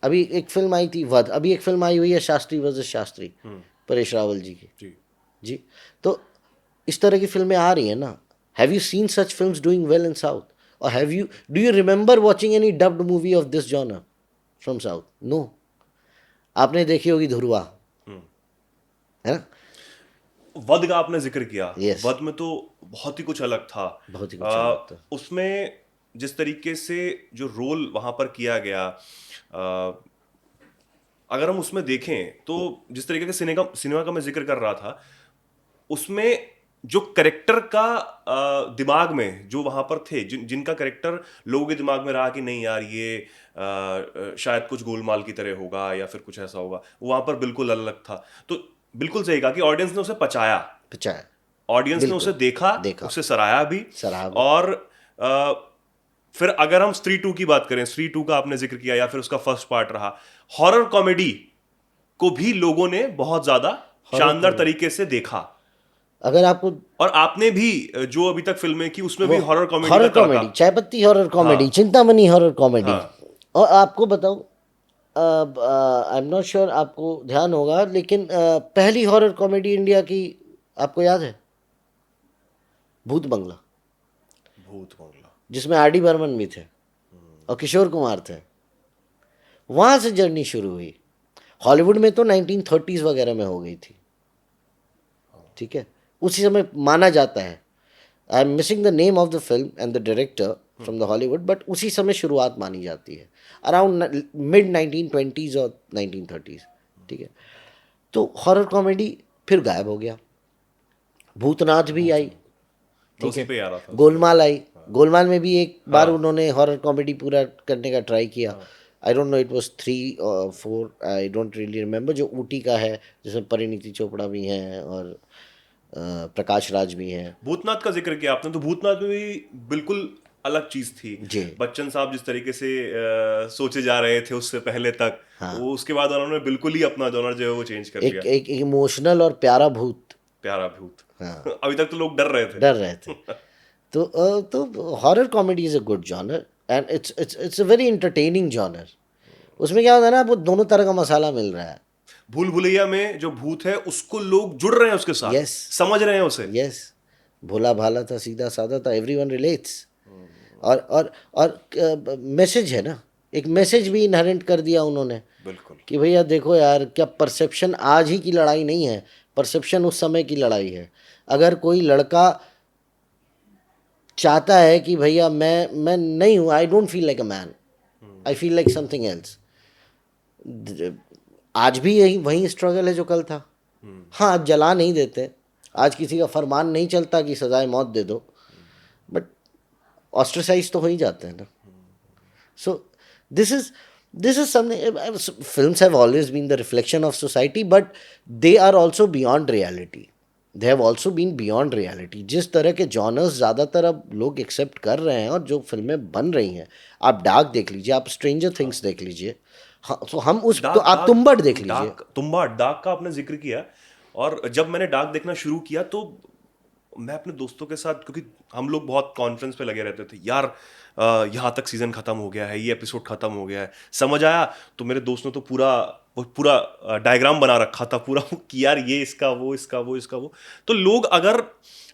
अभी एक फिल्म आई थी वध, अभी एक फिल्म आई हुई है शास्त्री वर्सेस शास्त्री, परेश रावल जी की, जी। तो इस तरह की फिल्में आ रही हैं ना। Have you seen such films doing well in south, और do you remember watching any dubbed movie of this genre from south? No. आपने देखी होगी धुरवा, है ना। वध का आपने जिक्र किया, Yes. वध में तो बहुत ही कुछ अलग था, बहुत ही कुछ अलग था। उसमें जिस तरीके से जो रोल वहां पर किया गया, अगर हम उसमें देखें तो जिस तरीके के सिनेमा का मैं जिक्र कर रहा था, उसमें जो करेक्टर का दिमाग में जो वहां पर थे, जिनका करेक्टर लोगों के दिमाग में रहा कि नहीं यार ये शायद कुछ गोलमाल की तरह होगा या फिर कुछ ऐसा होगा, वहां पर बिल्कुल अलग था। तो बिल्कुल सही कहा कि ऑडियंस ने उसे पचाया, ऑडियंस ने उसे देखा, उसे सराहा भी। और फिर अगर हम स्त्री 2 की बात करें, स्त्री 2 का आपने जिक्र किया, या फिर उसका फर्स्ट पार्ट रहा, हॉरर कॉमेडी को भी लोगों ने बहुत ज्यादा शानदार तरीके से देखा। अगर आपको, और आपने भी जो अभी तक फिल्में की उसमें भी हॉरर कॉमेडी, चाय पत्ती horror comedy, Chintamani horror comedy. और आपको बताऊं, आई एम नॉट श्योर आपको ध्यान होगा, लेकिन पहली हॉरर कॉमेडी इंडिया की आपको याद है? भूत बंगला, भूत बंगला। जिसमें आर डी बर्मन भी थे और किशोर कुमार थे। वहाँ से जर्नी शुरू हुई। हॉलीवुड में तो 1930s वगैरह में हो गई थी, ठीक है, उसी समय माना जाता है। I am missing the name of the film and the director from the Hollywood, but उसी समय शुरुआत मानी जाती है, अराउंड मिड 1920s और 1930s, ठीक है। तो हॉरर कॉमेडी फिर गायब हो गया। भूतनाथ भी आई, ठीक उसी है, पे आ रहा था। गोलमाल आई। गोलमाल में भी एक बार उन्होंने हॉरर कॉमेडी पूरा करने का ट्राई किया। I don't know, it was 3 और 4, आई डोंट रियली रिमेंबर। जो ऊटी का है, जिसमें परिणीति चोपड़ा भी हैं और प्रकाश राज भी हैं। भूतनाथ का जिक्र किया आपने, तो भूतनाथ में भी बिल्कुल अलग चीज थी जी। बच्चन साहब जिस तरीके से सोचे जा रहे थे उससे पहले तक, वो उसके बाद उन्होंने बिल्कुल ही अपना जॉनर जो है वो चेंज कर लिया। एक इमोशनल और प्यारा भूत। प्यारा भूत। अभी तक तो लोग डर रहे थे। तो horror comedy is a good genre and it's a very entertaining genre. उसमें क्या होता है ना, वो दोनों तरह का मसाला मिल रहा है। भूल भुलैया में जो भूत है उसको लोग जुड़ रहे हैं उसके साथ, Yes. समझ रहे हैं उसे। यस, भोला भाला था, सीधा साधा था, एवरीवन रिलेट्स। और मैसेज है ना, एक मैसेज भी इनहेरेंट कर दिया उन्होंने बिल्कुल। कि भैया देखो यार, क्या परसेप्शन आज ही की लड़ाई नहीं है, परसेप्शन उस समय की लड़ाई है। अगर कोई लड़का चाहता है कि भैया मैं नहीं हूँ, I don't feel like a man, I feel like something else, आज भी यही वही स्ट्रगल है जो कल था। हाँ, आज जला नहीं देते, आज किसी का फरमान नहीं चलता कि सजाए मौत दे दो, बट ऑस्ट्रेसाइज तो हो ही जाते हैं ना। So this is something, films have always been the reflection of society, but they are also beyond reality. They have also been beyond reality. जिस तरह के जॉनर्स ज़्यादातर अब लोग एक्सेप्ट कर रहे हैं और जो फिल्में बन रही हैं, आप डार्क देख लीजिए, आप स्ट्रेंजर थिंग्स देख लीजिए, हाँ, तो हम उस तो आप तुम्बाड़ देख लीजिए। डार्क का आपने जिक्र किया, और जब मैंने डार्क देखना शुरू किया तो मैं अपने दोस्तों के साथ, क्योंकि हम लोग बहुत कॉन्फ्रेंस पे लगे रहते थे यार, यहाँ तक सीजन खत्म हो गया है, ये एपिसोड खत्म हो गया है, समझ आया। तो मेरे दोस्त ने तो पूरा डायग्राम बना रखा था पूरा कि यार ये इसका वो, इसका वो, इसका वो। तो लोग अगर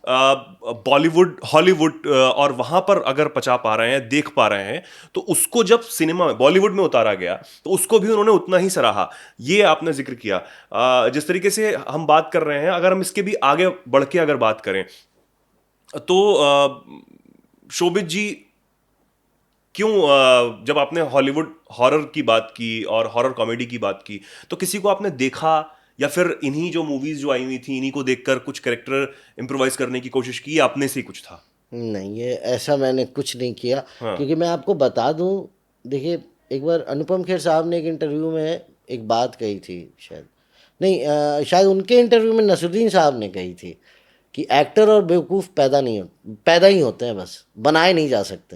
बॉलीवुड, हॉलीवुड और वहां पर अगर पचा पा रहे हैं, देख पा रहे हैं, तो उसको जब सिनेमा में, बॉलीवुड में उतारा गया, तो उसको भी उन्होंने उतना ही सराहा। ये आपने जिक्र किया। जिस तरीके से हम बात कर रहे हैं, अगर हम इसके भी आगे बढ़ के अगर बात करें तो शोभित जी, क्यों जब आपने हॉलीवुड हॉरर की बात की और हॉरर कॉमेडी की बात की, तो किसी को आपने देखा, या फिर इन्हीं जो मूवीज जो आई हुई थी इन्हीं को देखकर कुछ कैरेक्टर इम्प्रोवाइज करने की कोशिश की, या अपने से ही कुछ था? नहीं, ये ऐसा मैंने कुछ नहीं किया। हाँ। क्योंकि मैं आपको बता दूं, देखिए, एक बार अनुपम खेर साहब ने एक इंटरव्यू में एक बात कही थी, शायद नहीं, शायद उनके इंटरव्यू में नसरुद्दीन साहब ने कही थी कि एक्टर और बेवकूफ़ पैदा ही होते हैं, बस बनाए नहीं जा सकते,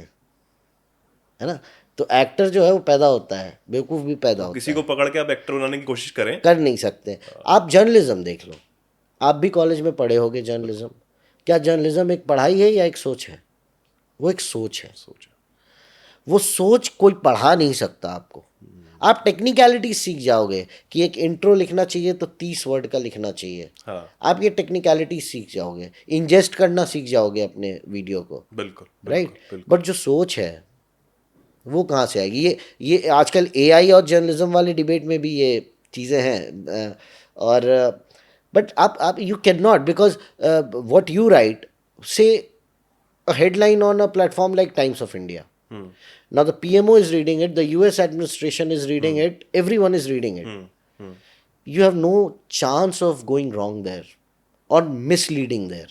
है ना। तो एक्टर जो है वो पैदा होता है, बेवकूफ़ भी पैदा होता किसी है, को पकड़ के आप एक्टर बनाने की कोशिश करें? कर नहीं सकते। आप जर्नलिज्म देख लो, आप भी कॉलेज में पढ़े होगे जर्नलिज्म। क्या जर्नलिज्म एक पढ़ाई है या एक सोच है? वो एक सोच है। सोचा। वो सोच कोई पढ़ा नहीं सकता आपको। आप टेक्निकलिटी सीख जाओगे कि एक इंट्रो लिखना चाहिए तो 30 वर्ड का लिखना चाहिए। हाँ। आप ये टेक्निकलिटी सीख जाओगे, इंजेस्ट करना सीख जाओगे अपने वीडियो को, बिल्कुल। राइट। बट जो सोच है वो कहाँ से आएगी? ये आजकल एआई और जर्नलिज्म वाले डिबेट में भी ये चीज़ें हैं। और बट आप you can not, because what you right, से a headline on a platform like Times of India. Now the PMO is reading it, the US administration is reading it, everyone is reading it. You have no chance of going wrong there or misleading there.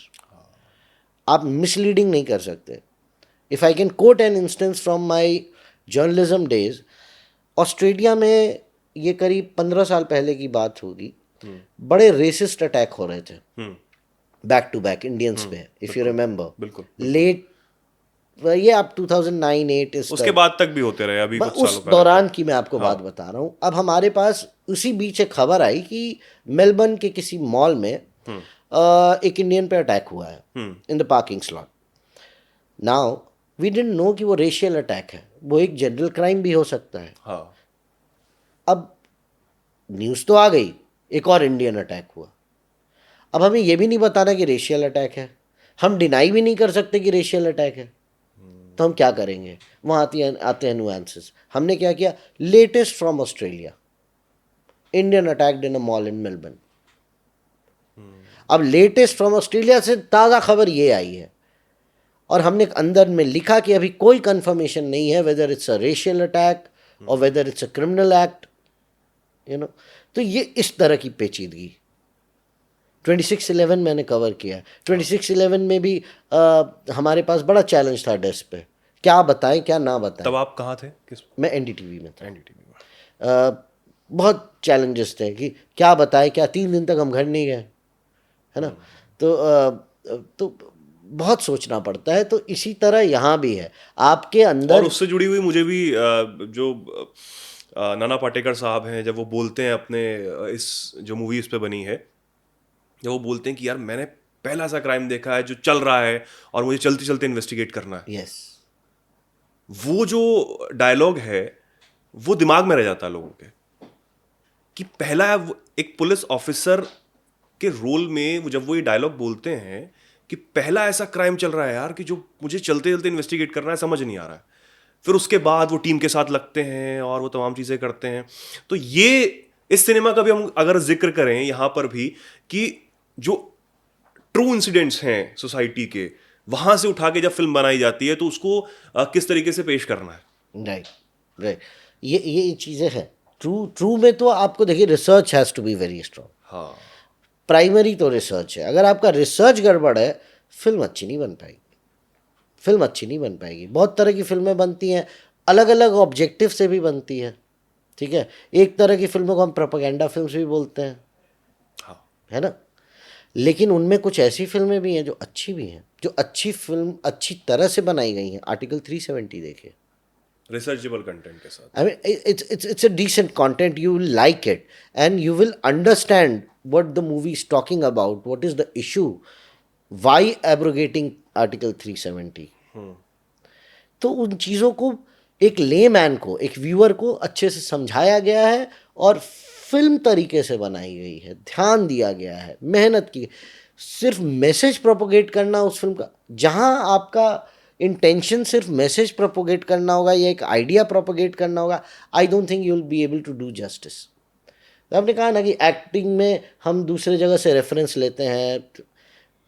आप misleading नहीं कर सकते. If I can quote an instance from my journalism days, Australia में ये करीब 15 साल पहले की बात होगी, बड़े रेसिस्ट अटैक हो रहे थे बैक टू बैक इंडियंस पे, इफ यू रिमेंबर। बिल्कुल। लेट, ये आप 2009-8 इस उसके बाद तक भी होते रहे, अभी कुछ उस सालों दौरान की मैं आपको बात बता रहा हूँ। अब हमारे पास उसी बीच एक खबर आई कि मेलबर्न के किसी मॉल में एक इंडियन पे अटैक हुआ है in the parking slot. Now we didn't know कि वो रेशियल अटैक है, वो एक जनरल क्राइम भी हो सकता है। हाँ। अब न्यूज़ तो आ गई, एक और इंडियन अटैक हुआ। अब हमें ये भी नहीं बताना कि रेशियल अटैक है, हम डिनाई भी नहीं कर सकते कि रेशियल अटैक है, तो हम क्या करेंगे? वहाँ आते हैं नुआंसेस। हमने क्या किया? Latest from Australia, Indian attacked in a mall in Melbourne. अब लेटेस्ट फ्रॉम ऑस्ट्रेलिया से ताज़ा खबर ये आई है, और हमने अंदर में लिखा कि अभी कोई कंफर्मेशन नहीं है whether it's a racial attack और whether it's a criminal act, you know. तो ये इस तरह की पेचीदगी 26/11 मैंने कवर किया। 26/11 में भी हमारे पास बड़ा चैलेंज था डेस्क पे, क्या बताएं क्या ना बताएं। तब आप कहाँ थे? किस मैं एनडीटीवी में था। एनडीटीवी में? बहुत चैलेंजेस थे कि क्या बताएं क्या, 3 दिन तक हम घर नहीं गए, है ना। तो बहुत सोचना पड़ता है। तो इसी तरह यहाँ भी है, आपके और अंदर उससे जुड़ी हुई मुझे भी जो नाना पाटेकर साहब हैं, जब वो बोलते हैं अपने इस जो मूवी इस पे बनी है, जब वो बोलते हैं कि यार मैंने पहला ऐसा क्राइम देखा है जो चल रहा है और मुझे चलते चलते इन्वेस्टिगेट करना है, यस, वो जो डायलॉग है वो दिमाग में रह जाता है लोगों के, कि पहला एक पुलिस ऑफिसर के रोल में जब वो ये डायलॉग बोलते हैं कि पहला ऐसा क्राइम चल रहा है यार कि जो मुझे चलते चलते इन्वेस्टिगेट करना है, समझ नहीं आ रहा है। फिर उसके बाद वो टीम के साथ लगते हैं और वो तमाम चीज़ें करते हैं। तो ये इस सिनेमा का भी हम अगर जिक्र करें यहाँ पर भी, कि जो ट्रू इंसिडेंट्स हैं सोसाइटी के, वहां से उठा के जब फिल्म बनाई जाती है तो उसको किस तरीके से पेश करना है। राइट राइट, ये चीज़ें हैं। ट्रू ट्रू में तो आपको देखिए, research has to be very strong. हाँ, प्राइमरी तो रिसर्च है। अगर आपका रिसर्च गड़बड़ है, फिल्म अच्छी नहीं बन पाएगी, फिल्म अच्छी नहीं बन पाएगी। बहुत तरह की फिल्में बनती हैं, अलग अलग ऑब्जेक्टिव से भी बनती है, ठीक है। एक तरह की फिल्मों को हम प्रोपेगेंडा फिल्म्स भी बोलते हैं, हाँ, है ना। लेकिन उनमें कुछ ऐसी फिल्में भी हैं जो अच्छी भी हैं, जो अच्छी फिल्म अच्छी तरह से बनाई गई हैं। आर्टिकल 370 देखिए, रिसर्चेबल कंटेंट के साथ। I mean, it's a decent content. You will like it, and you will understand what the movie is talking about. What is the issue? Why abrogating Article 370? तो उन चीज़ों को एक लेमैन को, एक व्यूअर को अच्छे से समझाया गया है, और फिल्म तरीके से बनाई गई है, ध्यान दिया गया है, मेहनत की। सिर्फ मैसेज प्रोपोगेट करना उस फिल्म का, जहाँ आपका इंटेंशन सिर्फ मैसेज प्रोपोगेट करना होगा या एक आइडिया प्रोपोगेट करना होगा, I don't think you will be able to do justice. आपने कहा ना कि एक्टिंग में हम दूसरे जगह से रेफरेंस लेते हैं,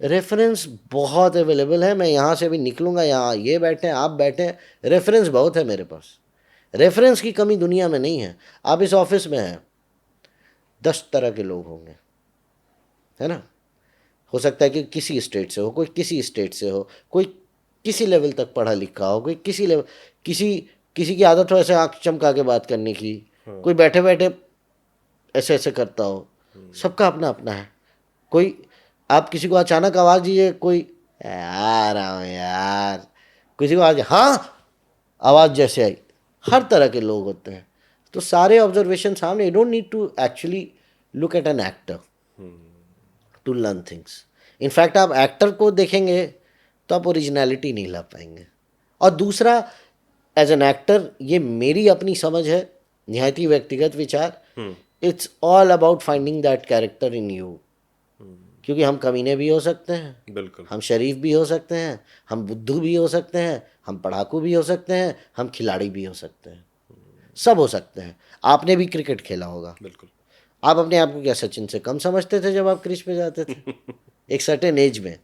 रेफरेंस बहुत अवेलेबल है। मैं यहाँ से भी निकलूँगा, यहाँ ये बैठे हैं, आप बैठे हैं, रेफरेंस बहुत है मेरे पास। रेफरेंस की कमी दुनिया में नहीं है। आप इस ऑफिस में हैं, 10 तरह के लोग होंगे, है ना। हो सकता है कि किसी स्टेट से हो, कोई किसी स्टेट से हो, कोई किसी लेवल तक पढ़ा लिखा हो, कोई किसी लेवल, किसी किसी की आदत हो ऐसे आँख चमका के बात करने की, कोई बैठे बैठे ऐसे ऐसे करता हो। सबका अपना अपना है। कोई, आप किसी को अचानक आवाज़ दीजिए, कोई यार आओ यार, किसी को आज हाँ आवाज़ जैसे आई, हर तरह के लोग होते हैं। तो सारे ऑब्जर्वेशन सामने, you don't need to actually look at an actor to learn things. In fact आप एक्टर को देखेंगे तो आप ओरिजिनलिटी नहीं ला पाएंगे। और दूसरा, एज एन एक्टर, ये मेरी अपनी समझ है, निहायती व्यक्तिगत विचार, it's all about finding that character in you. क्योंकि हम कमीने भी हो सकते हैं, बिल्कुल, हम शरीफ भी हो सकते हैं, हम बुद्धू भी हो सकते हैं, हम पढ़ाकू भी हो सकते हैं, हम खिलाड़ी भी हो सकते हैं, सब हो सकते हैं। आपने भी क्रिकेट खेला होगा, बिल्कुल। आप अपने आप को क्या सचिन से कम समझते थे जब आप क्रीज पे जाते थे? एक सर्टेन एज में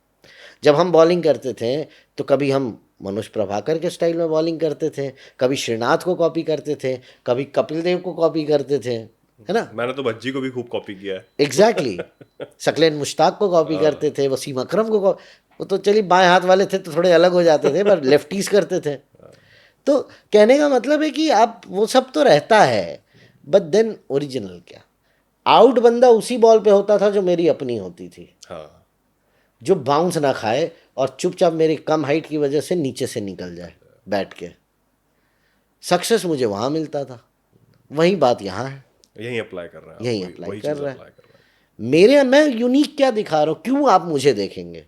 जब हम बॉलिंग करते थे, तो कभी हम मनोज प्रभाकर के स्टाइल में बॉलिंग करते थे, कभी श्रीनाथ को कॉपी करते थे, कभी कपिल देव को कॉपी करते थे, है ना। मैंने तो भज्जी को भी खूब कॉपी किया है। एग्जैक्टली शकलेन मुश्ताक को कॉपी करते थे, वसीम अकरम को वो तो चलिए बाएं हाथ वाले थे तो थोड़े अलग हो जाते थे, पर लेफ्टीज करते थे। तो कहने का मतलब है कि आप वो सब तो रहता है, बट देन ओरिजिनल क्या, आउट बंदा उसी बॉल पे होता था जो मेरी अपनी होती थी, हाँ, जो बाउंस ना खाए और चुपचाप मेरी कम हाइट की वजह से नीचे से निकल जाए बैठ के। सक्सेस मुझे वहाँ मिलता था, वही बात यहाँ है, यही अप्लाई कर रहे हैं, यही वही अप्लाई वही कर चीज़ रहा है। अप्लाई कर रहे हैं। मैं यूनिक क्या दिखा रहा हूँ, क्यों आप मुझे देखेंगे?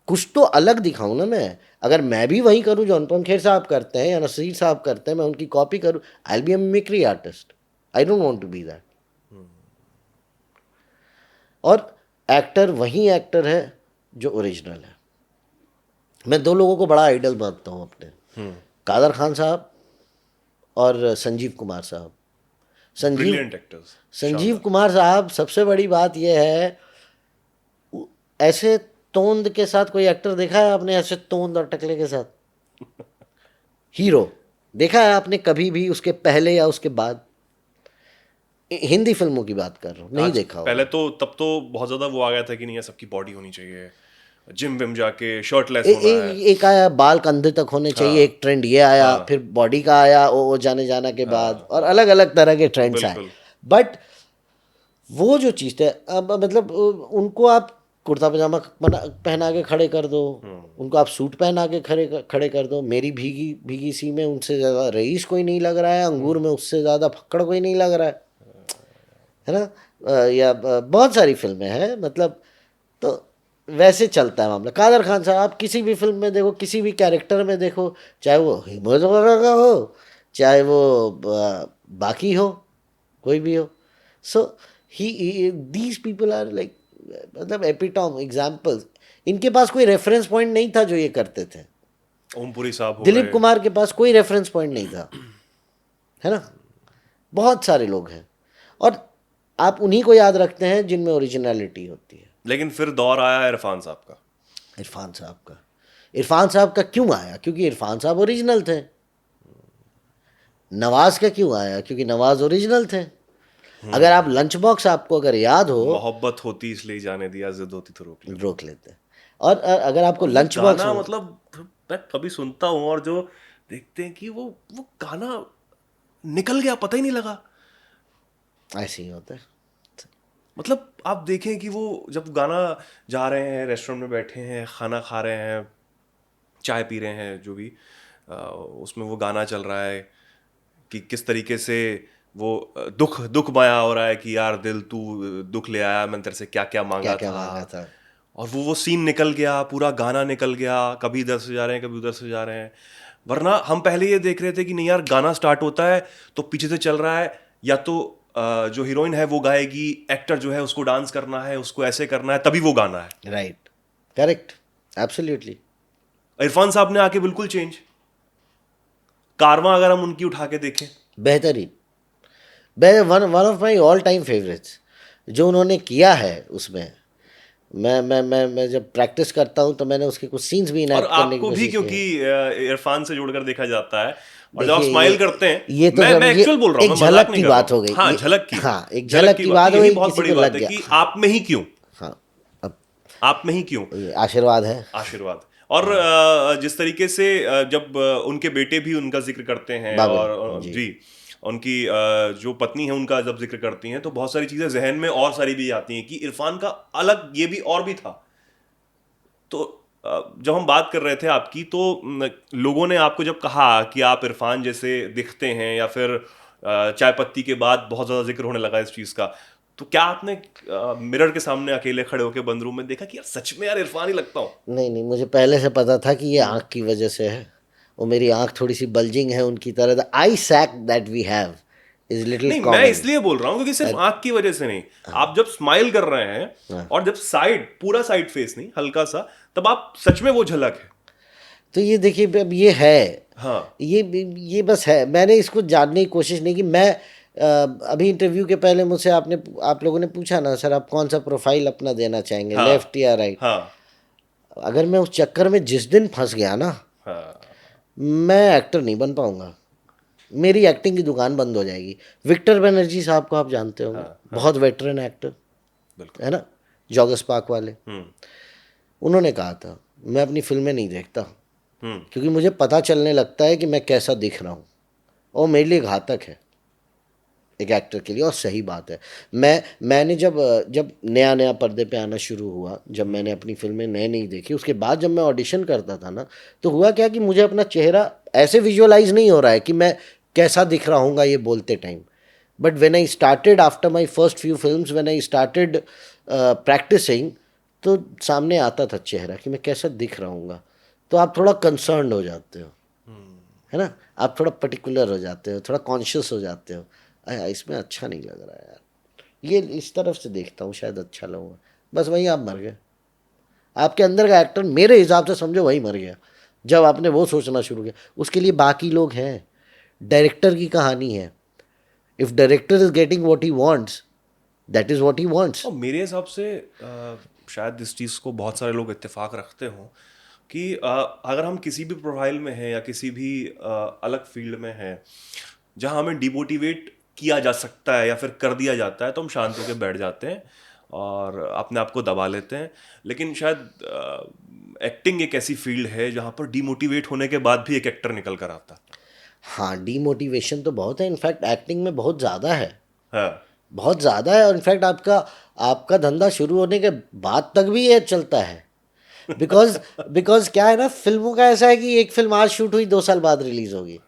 कुछ तो अलग दिखाऊं ना मैं। अगर मैं भी वही करूं जो अनुपम खेर साहब करते हैं या नसीर साहब करते हैं, मैं उनकी कॉपी करूं, I will be a mimicry artist. I don't want to be that. और एक्टर वही एक्टर है जो ओरिजिनल है। मैं दो लोगों को बड़ा आइडल मानता हूँ अपने, कादर खान साहब और संजीव कुमार साहब। Brilliant actors. संजीव कुमार साहब, सबसे बड़ी बात यह है, ऐसे तोंद के साथ कोई एक्टर देखा है आपने? ऐसे तोंद और टकले के साथ हीरो देखा है आपने कभी भी, उसके पहले या उसके बाद? हिंदी फिल्मों की बात कर रहा हूँ, नहीं देखा पहले होगा। तो तब तो बहुत ज्यादा वो आ गया था कि नहीं यार सबकी बॉडी होनी चाहिए, जिम विम जाके शर्टलेस ए, होना ए, है। एक आया बाल कंधे तक होने चाहिए, एक ट्रेंड ये आया, हाँ। फिर बॉडी का आया, ओ जाने जाना के बाद, और अलग अलग तरह के ट्रेंड्स आए। बिल्कुल। बट वो जो चीज़ है, अब मतलब उनको आप कुर्ता पजामा पहना के खड़े कर दो, उनको आप सूट पहना के खड़े कर दो, मेरी भीगी भीगी सी में उनसे ज़्यादा रईस कोई नहीं लग रहा है, अंगूर में उससे ज़्यादा फक्कड़ कोई नहीं लग रहा है ना? या बहुत सारी फिल्में हैं, मतलब तो वैसे चलता है मामला। कादर खान साहब आप किसी भी फिल्म में देखो, किसी भी कैरेक्टर में देखो, चाहे वो हिम्मत वगैरह का हो, चाहे वो बाकी हो, कोई भी हो, सो ही दीज पीपल आर लाइक, मतलब एपिटॉम एग्जाम्पल्स। इनके पास कोई रेफरेंस पॉइंट नहीं था जो ये करते थे। ओमपुरी साहब हो दिलीप गए। कुमार के पास कोई रेफरेंस पॉइंट नहीं था, है ना? बहुत सारे लोग हैं, और आप उन्हीं को याद रखते हैं जिनमें ओरिजिनलिटी होती है। लेकिन फिर दौर आया इरफान साहब का। इरफान साहब का, इरफान साहब का क्यों आया? क्योंकि इरफान साहब ओरिजिनल थे। नवाज का क्यों आया? क्योंकि नवाज ओरिजिनल थे। अगर आप लंच बॉक्स, आपको अगर याद हो, मोहब्बत होती इसलिए जाने दिया, जिद होती तो रोक ले। रोक लेते हैं। और अगर आपको और वो लंच बॉक्स गाना में, मतलब मैं कभी सुनता हूँ और जो देखते हैं कि वो गाना निकल गया, पता ही नहीं लगा। ऐसे ही होता है। मतलब आप देखें कि वो जब गाना जा रहे हैं, रेस्टोरेंट में बैठे हैं, खाना खा रहे हैं, चाय पी रहे हैं, जो भी उसमें वो गाना चल रहा है कि किस तरीके से वो दुख दुख माया हो रहा है कि यार दिल तू दुख ले आया, मैंने तेरे से क्या क्या क्या मांगा क्या था। मांगा था। और वो सीन निकल गया, पूरा गाना निकल गया, कभी इधर से जा रहे हैं, कभी उधर से जा रहे हैं। वरना हम पहले ये देख रहे थे कि नहीं यार, गाना स्टार्ट होता है तो पीछे से चल रहा है, या तो जो हीरोइन है वो गाएगी, एक्टर जो है उसको डांस करना है, उसको ऐसे करना है, तभी वो गाना है। Right, correct, absolutely. इरफान साहब ने आके बिल्कुल चेंज। कारवां अगर हम उनकी उठा के देखें, बेहतरीन, one one of my all time favourites जो उन्होंने किया है उसमें। मैं जब प्रैक्टिस करता हूँ तो मैंने उसके कुछ सीन्स भी और इनैक्ट करने की आपको भी कोशिश की क्योंकि है। इरफान से जोड़कर देखा जाता है, और जब आप देखिए स्माइल करते हैं, ये तो मैं समझिए एक्चुअल बोल रहा हूँ, एक मैं मजाक झलक नहीं की कर रहा बात हो हूँ। गई हाँ, ये, झलक की। हाँ एक झलक की बात, बात हो यही गई, बहुत किसी बड़ी को बात लग है गया। कि हाँ आप में ही क्यों, हाँ, अब आप में ही क्यों। ये आशीर्वाद है। आशीर्वाद। और जिस तरीके से जब उनके बेटे भी उनका जिक्र करते हैं, बाबुल और जी। जी, उनकी जो पत्नी है उनका जब जिक्र करती हैं, तो बहुत सारी चीजें जहन में और सारी भी आती हैं कि इरफान का अलग ये भी और भी था। तो जब हम बात कर रहे थे आपकी, तो लोगों ने आपको जब कहा कि आप इरफान जैसे दिखते हैं, या फिर चाय पत्ती के बाद बहुत ज़्यादा जिक्र होने लगा इस चीज़ का, तो क्या आपने मिरर के सामने अकेले खड़े होकर बंद रूम में देखा कि यार सच में यार इरफान ही लगता हूँ? नहीं नहीं, मुझे पहले से पता था कि ये आँख की वजह से है। वो मेरी आँख थोड़ी सी बल्जिंग है उनकी तरह। The eye sac that we have is little नहीं, मैं कॉमन। इसलिए बोल रहा हूँ क्योंकि सिर्फ आंख की वजह से नहीं, आप जब स्माइल कर रहे हैं और जब साइड, पूरा साइड फेस नहीं, हल्का सा, तब आप सच में वो झलक है। तो ये देखिए, अब ये है, हाँ। ये बस है। मैंने इसको जानने की कोशिश नहीं की। मैं अभी इंटरव्यू के पहले मुझसे आप लोगों ने पूछा ना, सर आप कौन सा प्रोफाइल अपना देना चाहेंगे, हाँ। लेफ्ट या राइट? हाँ। अगर मैं उस चक्कर में जिस दिन फंस गया ना, हाँ। मैं एक्टर नहीं बन पाऊंगा। मेरी एक्टिंग की दुकान बंद हो जाएगी। विक्टर बनर्जी साहब को आप जानते होंगे, बहुत वेटरन एक्टर बिल्कुल। है ना, जॉगर्स पार्क वाले। हम्म। उन्होंने कहा था मैं अपनी फिल्में नहीं देखता, हम्म। क्योंकि मुझे पता चलने लगता है कि मैं कैसा दिख रहा हूँ, और मेरे लिए घातक है एक एक्टर के लिए। और सही बात है। मैंने जब नया नया पर्दे पे आना शुरू हुआ, जब मैंने अपनी फिल्में नए नहीं देखी, उसके बाद जब मैं ऑडिशन करता था ना, तो हुआ क्या कि मुझे अपना चेहरा ऐसे विजुअलाइज नहीं हो रहा है कि मैं कैसा दिख रहा हूँगा ये बोलते time. But when I started after my first few films, when I started practising, तो सामने आता था चेहरा कि मैं कैसा दिख रहा हूँगा, तो आप थोड़ा कंसर्न्ड हो जाते हो, है ना, आप थोड़ा पर्टिकुलर हो जाते हो, थोड़ा कॉन्शियस हो जाते हो, अरे इसमें अच्छा नहीं लग रहा है यार, ये इस तरफ से देखता हूँ शायद अच्छा लगूंगा, बस वहीं आप मर गए। आपके अंदर का एक्टर मेरे हिसाब से समझो वही मर गया जब आपने वो सोचना शुरू किया। उसके लिए बाकी लोग हैं, डायरेक्टर की कहानी है। If director is getting what he wants, that is what he wants. और मेरे हिसाब से शायद इस चीज़ को बहुत सारे लोग इत्तेफाक रखते हों कि अगर हम किसी भी प्रोफाइल में हैं या किसी भी अलग फील्ड में हैं जहां हमें डिमोटिवेट किया जा सकता है या फिर कर दिया जाता है, तो हम शांत होकर बैठ जाते हैं और अपने आप को दबा लेते हैं। लेकिन शायद एक्टिंग एक ऐसी फील्ड है जहां पर डिमोटिवेट होने के बाद भी एक एक्टर निकल कर आता हाँ, डीमोटिवेशन तो बहुत है, इनफैक्ट एक्टिंग में बहुत ज़्यादा है, है। बहुत ज़्यादा है। और इनफैक्ट आपका आपका धंधा शुरू होने के बाद तक भी ये चलता है। बिकॉज बिकॉज क्या है ना, फिल्मों का ऐसा है कि एक फिल्म आज शूट हुई 2 साल बाद रिलीज होगी।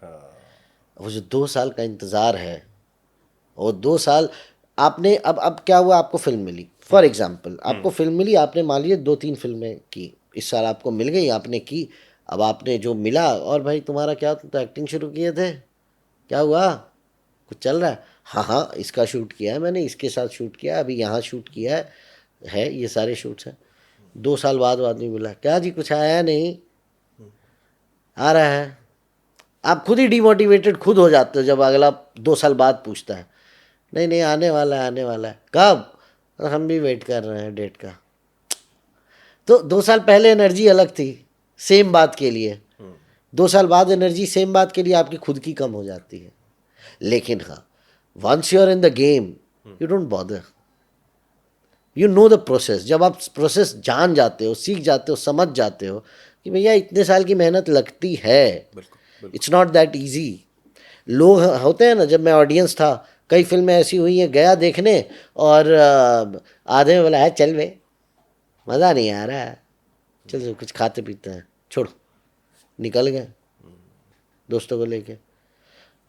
वो जो 2 साल का इंतज़ार है, वो 2 साल आपने अब क्या हुआ, आपको फिल्म मिली, फॉर एग्जाम्पल आपको फिल्म मिली, आपने मान लीजिए 2-3 फिल्में की, इस साल आपको मिल गई, आपने की। अब आपने जो मिला, और भाई तुम्हारा क्या, तुम तो एक्टिंग शुरू किए थे, क्या हुआ, कुछ चल रहा है? हाँ हाँ, इसका शूट किया है मैंने, इसके साथ शूट किया है, अभी यहाँ शूट किया है ये सारे शूट्स हैं। 2 साल बाद आदमी मिला, क्या जी कुछ आया नहीं, आ रहा है। आप खुद ही डिमोटिवेटेड खुद हो जाते हो जब अगला 2 साल बाद पूछता है, नहीं नहीं आने वाला है, आने वाला है, कब? और हम भी वेट कर रहे हैं डेट का। तो 2 साल पहले एनर्जी अलग थी सेम बात के लिए, 2 साल बाद एनर्जी सेम बात के लिए आपकी खुद की कम हो जाती है। लेकिन हाँ, once you are in the game, you don't bother, you know the process. जब आप प्रोसेस जान जाते हो, सीख जाते हो, समझ जाते हो कि भैया इतने साल की मेहनत लगती है, इट्स नॉट दैट ईजी। लोग होते हैं ना, जब मैं ऑडियंस था, कई फिल्में ऐसी हुई हैं, गया देखने और आधे में बोला है चल बे, मज़ा नहीं आ रहा है, चल कुछ खाते पीते हैं, छोड़, निकल गए दोस्तों को लेके।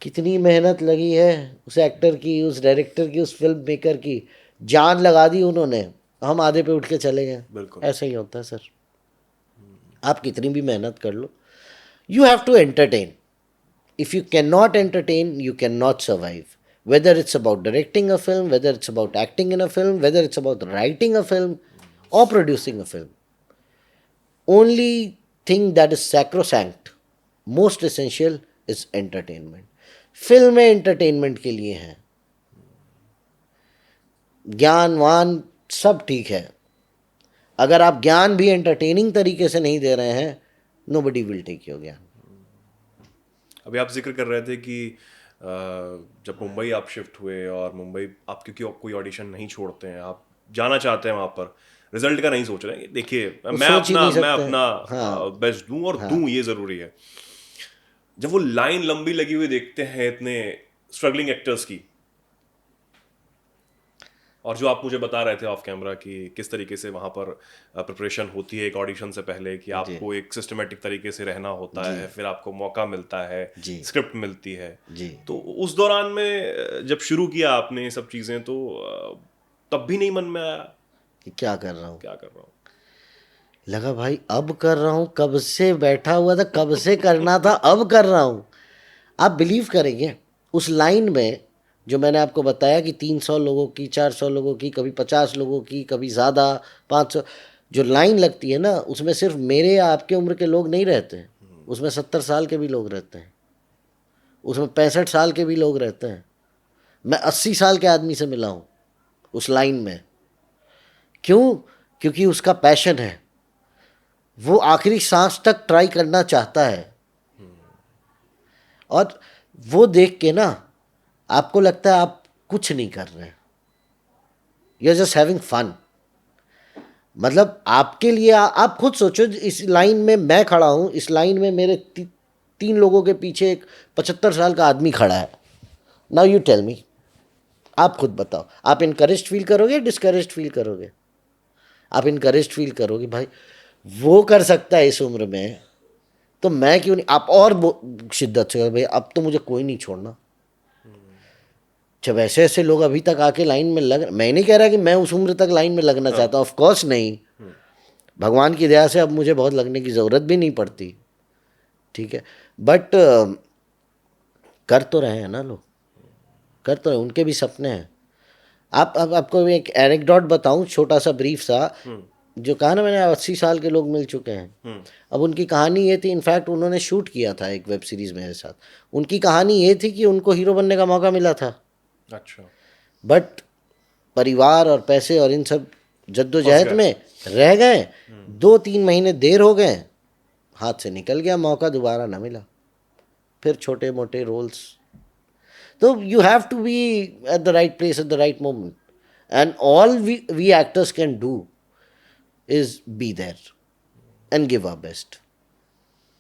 कितनी मेहनत लगी है उस एक्टर की, उस डायरेक्टर की, उस फिल्म मेकर की, जान लगा दी उन्होंने, हम आधे पे उठ के चले गए। बिल्कुल। ऐसा ही होता है सर, आप कितनी भी मेहनत कर लो, you have to entertain. If you cannot entertain, you cannot survive. Whether it's about directing a film, whether it's about acting in a film, whether it's about writing a film or producing a film. Only thing that is sacrosanct, most essential is entertainment. फिल्में entertainment के लिए हैं, ज्ञान वान सब ठीक है, अगर आप ज्ञान भी एंटरटेनिंग तरीके से नहीं दे रहे हैं, nobody will take your ज्ञान। अभी आप जिक्र कर रहे थे कि जब मुंबई आप शिफ्ट हुए और मुंबई आप क्योंकि कोई ऑडिशन नहीं छोड़ते हैं, आप जाना चाहते हैं वहाँ पर, रिजल्ट का नहीं सोच रहे हैं, देखिए मैं सोच ही अपना नहीं मैं सकते। अपना हाँ। बेस्ट दूं और दूं, ये ज़रूरी है। जब वो लाइन लंबी लगी हुई देखते हैं इतने स्ट्रगलिंग एक्टर्स की, और जो आप मुझे बता रहे थे ऑफ कैमरा कि किस तरीके से वहाँ पर प्रिपरेशन होती है एक ऑडिशन से पहले, कि आपको एक सिस्टमेटिक तरीके से रहना होता है, फिर आपको मौका मिलता है, जी। स्क्रिप्ट मिलती है जी। तो उस दौरान में जब शुरू किया आपने ये सब चीज़ें, तो तब भी नहीं मन में आया कि क्या कर रहा हूँ, क्या कर रहा हूँ? लगा भाई अब कर रहा हूँ, कब से बैठा हुआ था, कब से करना था, अब कर रहा हूँ। आप बिलीव करेंगे, उस लाइन में जो मैंने आपको बताया कि 300 लोगों की, 400 लोगों की, कभी 50 लोगों की, कभी ज़्यादा 500, जो लाइन लगती है ना, उसमें सिर्फ मेरे या आपके उम्र के लोग नहीं रहते, उसमें 70 साल के भी लोग रहते हैं, उसमें 65 साल के भी लोग रहते हैं। मैं 80 साल के आदमी से मिला हूँ उस लाइन में। क्यों? क्योंकि उसका पैशन है, वो आखिरी सांस तक ट्राई करना चाहता है, और वो देख के ना आपको लगता है आप कुछ नहीं कर रहे, you are just having fun. मतलब आपके लिए आप खुद सोचो, इस लाइन में मैं खड़ा हूँ, इस लाइन में मेरे 3 लोगों के पीछे एक 75 साल का आदमी खड़ा है। नाउ यू टेल मी, आप खुद बताओ, आप इनकरेज्ड फील करोगे, डिस्करेज्ड फील करोगे? आप इनकरेज्ड फील करोगे, भाई वो कर सकता है इस उम्र में, तो मैं क्यों नहीं। आप और शिद्दत से, भाई अब तो मुझे कोई नहीं छोड़ना। जब ऐसे लोग अभी तक आके लाइन में लग, मैं नहीं कह रहा कि मैं उस उम्र तक लाइन में लगना चाहता हूँ, ऑफ कोर्स नहीं, भगवान की दया से अब मुझे बहुत लगने की ज़रूरत भी नहीं पड़ती, ठीक है, बट कर तो रहे हैं ना लोग, कर तो रहे, उनके भी सपने हैं। आप अब आपको एक एनेक्डोट बताऊं, छोटा सा ब्रीफ सा, जो कहा ना मैंने 80 साल के लोग मिल चुके हैं। अब उनकी कहानी ये थी, इनफैक्ट उन्होंने शूट किया था एक वेब सीरीज़ मेरे साथ। उनकी कहानी ये थी कि उनको हीरो बनने का मौका मिला था, अच्छा। बट परिवार और पैसे और इन सब फंस जद्दोजहद गए। में रह गए, 2-3 महीने देर हो गए, हाथ से निकल गया मौका, दोबारा ना मिला, फिर छोटे मोटे रोल्स। तो you have to be at the right place at the right moment, and all we actors can do is be there and give our best,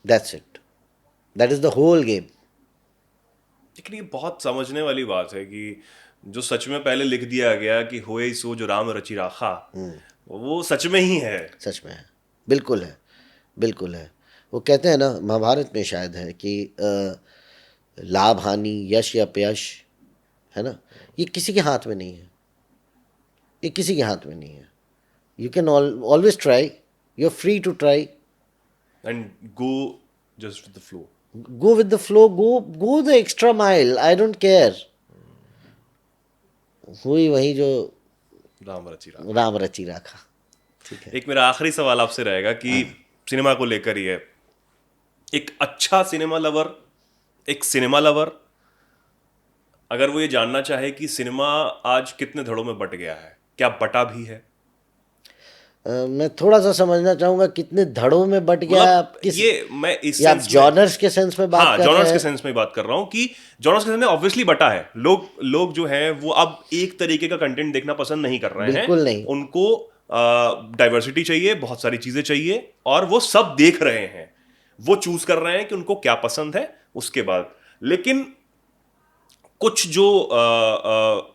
that's it, that is the whole game. लेकिन ये बहुत समझने वाली बात है कि जो सच में पहले लिख दिया गया कि होए सो जो राम रचि राखा, वो सच में ही है। सच में है, बिल्कुल है, बिल्कुल है। वो कहते हैं ना, महाभारत में शायद है कि लाभ हानि, यश या अपयश, है ना, ये किसी के हाथ में नहीं है, ये किसी के हाथ में नहीं है। You can always try, you are free to try, and go just with the flow. go with the flow, go the extra mile, I don't care। हुई वही जो राम रचि राखा। राम रची राखा, ठीक है। एक मेरा आखिरी सवाल आपसे रहेगा कि सिनेमा को लेकर ही है, एक अच्छा सिनेमा लवर, एक सिनेमा लवर अगर वो ये जानना चाहे कि सिनेमा आज कितने धड़ों में बट गया है, क्या बटा भी है? मैं थोड़ा सा समझना चाहूंगा कितने धड़ों में बट गया, मतलब आप किस, ये मैं इस या आप सेंस में, जॉनर्स के सेंस में बात हाँ कर जॉनर्स रहे के हैं? सेंस में बात कर रहा हूँ कि जॉनर्स के सेंस में ऑब्वियसली बटा है। लोग जो हैं वो अब एक तरीके का कंटेंट देखना पसंद नहीं कर रहे हैं, बिल्कुल नहीं। उनको डाइवर्सिटी चाहिए, बहुत सारी चीजें चाहिए, और वो सब देख रहे हैं, वो चूज कर रहे हैं कि उनको क्या पसंद है उसके बाद। लेकिन कुछ जो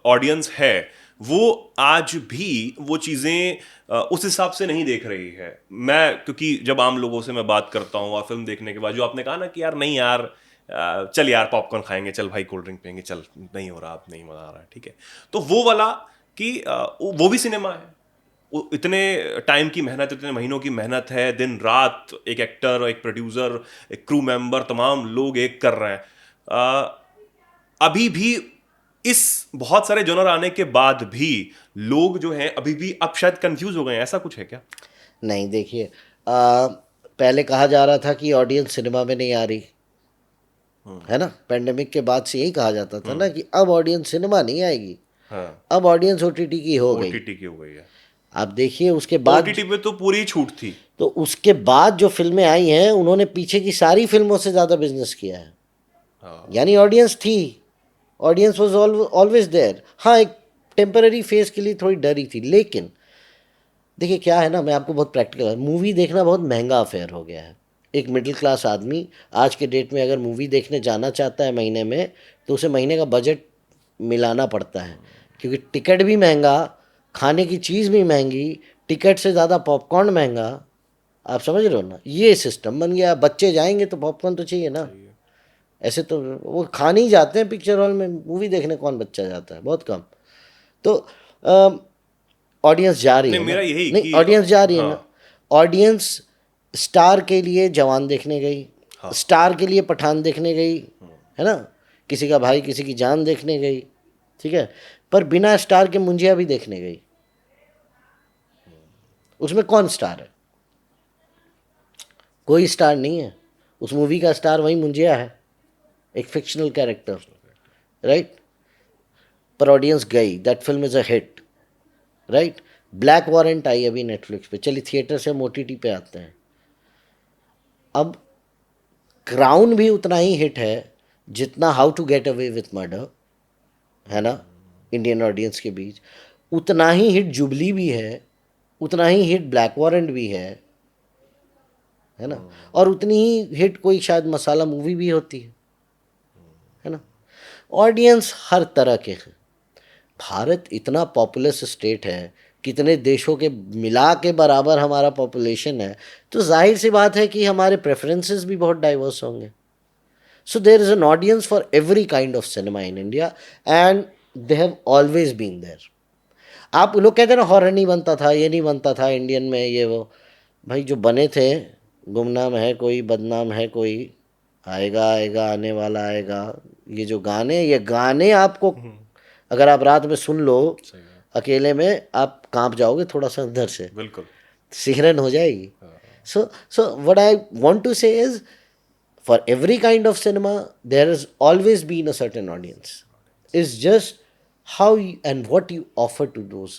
ऑडियंस है वो आज भी वो चीज़ें उस हिसाब से नहीं देख रही है। मैं क्योंकि जब आम लोगों से मैं बात करता हूँ और फिल्म देखने के बाद जो आपने कहा ना कि यार नहीं यार, चल यार पॉपकॉर्न खाएंगे, चल भाई कोल्ड ड्रिंक पियेंगे, चल नहीं हो रहा, अब नहीं मजा आ रहा है, ठीक है, तो वो वाला कि वो भी सिनेमा है, इतने टाइम की मेहनत, इतने महीनों की मेहनत है, दिन रात एक एक्टर, एक प्रोड्यूसर, एक क्रू मेंबर, तमाम लोग एक कर रहे हैं। अभी भी इस बहुत सारे जोनर आने के बाद भी लोग जो हैं अभी भी अब शायद कंफ्यूज हो गए हैं, ऐसा कुछ है क्या? नहीं, देखिए, पहले कहा जा रहा था कि ऑडियंस सिनेमा में नहीं आ रही, है ना, पेंडेमिक के बाद से यही कहा जाता था ना कि अब ऑडियंस सिनेमा नहीं आएगी, हाँ, अब ऑडियंस ओटीटी की हो गई। ओटीटी की हो गई है। आप देखिए उसके बाद, ओटीटी पे तो पूरी छूट थी। तो उसके बाद जो फिल्में आई हैं उन्होंने पीछे की सारी फिल्मों से ज़्यादा बिजनेस किया है, हाँ, यानी ऑडियंस थी, ऑडियंस वाज ऑलवेज देयर। हाँ, एक टेम्पररी फेज के लिए थोड़ी डरी थी, लेकिन देखिए क्या है ना, मैं आपको बहुत प्रैक्टिकल, मूवी देखना बहुत महंगा अफेयर हो गया है। एक मिडिल क्लास आदमी आज के डेट में अगर मूवी देखने जाना चाहता है महीने में, तो उसे महीने का बजट मिलाना पड़ता है, क्योंकि टिकट भी महंगा, खाने की चीज़ भी महंगी, टिकट से ज़्यादा पॉपकॉर्न महंगा। आप समझ रहे हो ना, ये सिस्टम बन गया। बच्चे जाएंगे तो पॉपकॉर्न तो चाहिए ना, ऐसे तो वो खाने ही जाते हैं पिक्चर हॉल में, मूवी देखने कौन बच्चा जाता है, बहुत कम। तो ऑडियंस जा रही नहीं है ना, मेरा यही नहीं कि ऑडियंस जा रही है ना, हाँ, ऑडियंस स्टार के लिए जवान देखने गई, हाँ, स्टार के लिए पठान देखने गई, है ना, किसी का भाई किसी की जान देखने गई, ठीक है, पर बिना स्टार के मुंजिया भी देखने गई। उसमें कौन स्टार है? कोई स्टार नहीं है। उस मूवी का स्टार वही मुंजिया है, एक फिक्शनल कैरेक्टर, राइट, पर ऑडियंस गई, that film is a hit, right. Black Warrant आई अभी नेटफ्लिक्स पे, चलिए थिएटर से हम ओटीटी पे आते हैं। अब क्राउन भी उतना ही हिट है जितना how to get away with murder है ना, इंडियन ऑडियंस के बीच। उतना ही हिट जुबली भी है, उतना ही हिट ब्लैक वॉरेंट भी है ना, और उतनी ही हिट कोई शायद मसाला मूवी भी होती है ना। ऑडियंस हर तरह के हैं। भारत इतना पॉपुलस स्टेट है, कितने देशों के मिला के बराबर हमारा पॉपुलेशन है, तो जाहिर सी बात है कि हमारे प्रेफरेंसेस भी बहुत डाइवर्स होंगे। So there is an audience for every kind of cinema in India, and they have always been there. आप लोग कहते हैं ना हॉरर नहीं बनता था, ये नहीं बनता था इंडियन में, ये वो, भाई जो बने थे, गुमनाम है कोई, बदनाम है कोई, आएगा आएगा आने वाला आएगा, ये गाने आपको अगर आप रात में सुन लो सही है। अकेले में, आप कांप जाओगे थोड़ा सा अंदर से, बिल्कुल। सिहरन हो जाएगी. So what I want to say is, for every kind of cinema there has always been a certain audience. It's just how you, and what you offer to those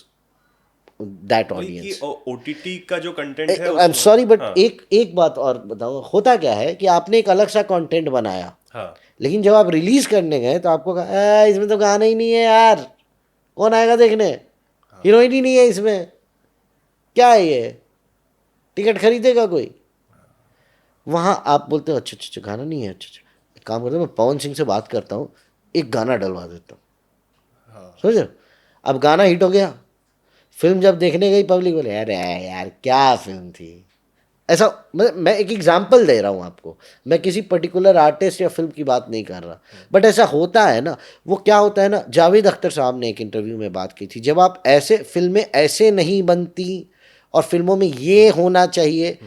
that वही कि audience. ओटीटी का जो content है I am उसमें। Sorry but हाँ। एक बात और बताओ, होता क्या है कि आपने एक अलग सा कंटेंट बनाया, हाँ। लेकिन जब आप रिलीज करने गए तो आपको कहा, इसमें तो गाना ही नहीं है यार, कौन आएगा देखने, हीरोइन ही नहीं है इसमें, क्या है ये, टिकट खरीदेगा कोई. वहाँ आप बोलते हो अच्छा अच्छा अच्छा, गाना नहीं है, अच्छा अच्छा, एक काम करता हूँ, मैं पवन सिंह से बात करता हूँ, एक गाना डलवा देता हूँ. समझ रहे हो? अब गाना हिट हो गया, फिल्म जब देखने गई पब्लिक बोले अरे यार क्या फिल्म थी. ऐसा मैं एक एग्जांपल दे रहा हूँ आपको, मैं किसी पर्टिकुलर आर्टिस्ट या फिल्म की बात नहीं कर रहा, बट ऐसा होता है ना. वो क्या होता है ना, जावेद अख्तर साहब ने एक इंटरव्यू में बात की थी, जब आप ऐसे फिल्में ऐसे नहीं बनती और फिल्मों में ये होना चाहिए,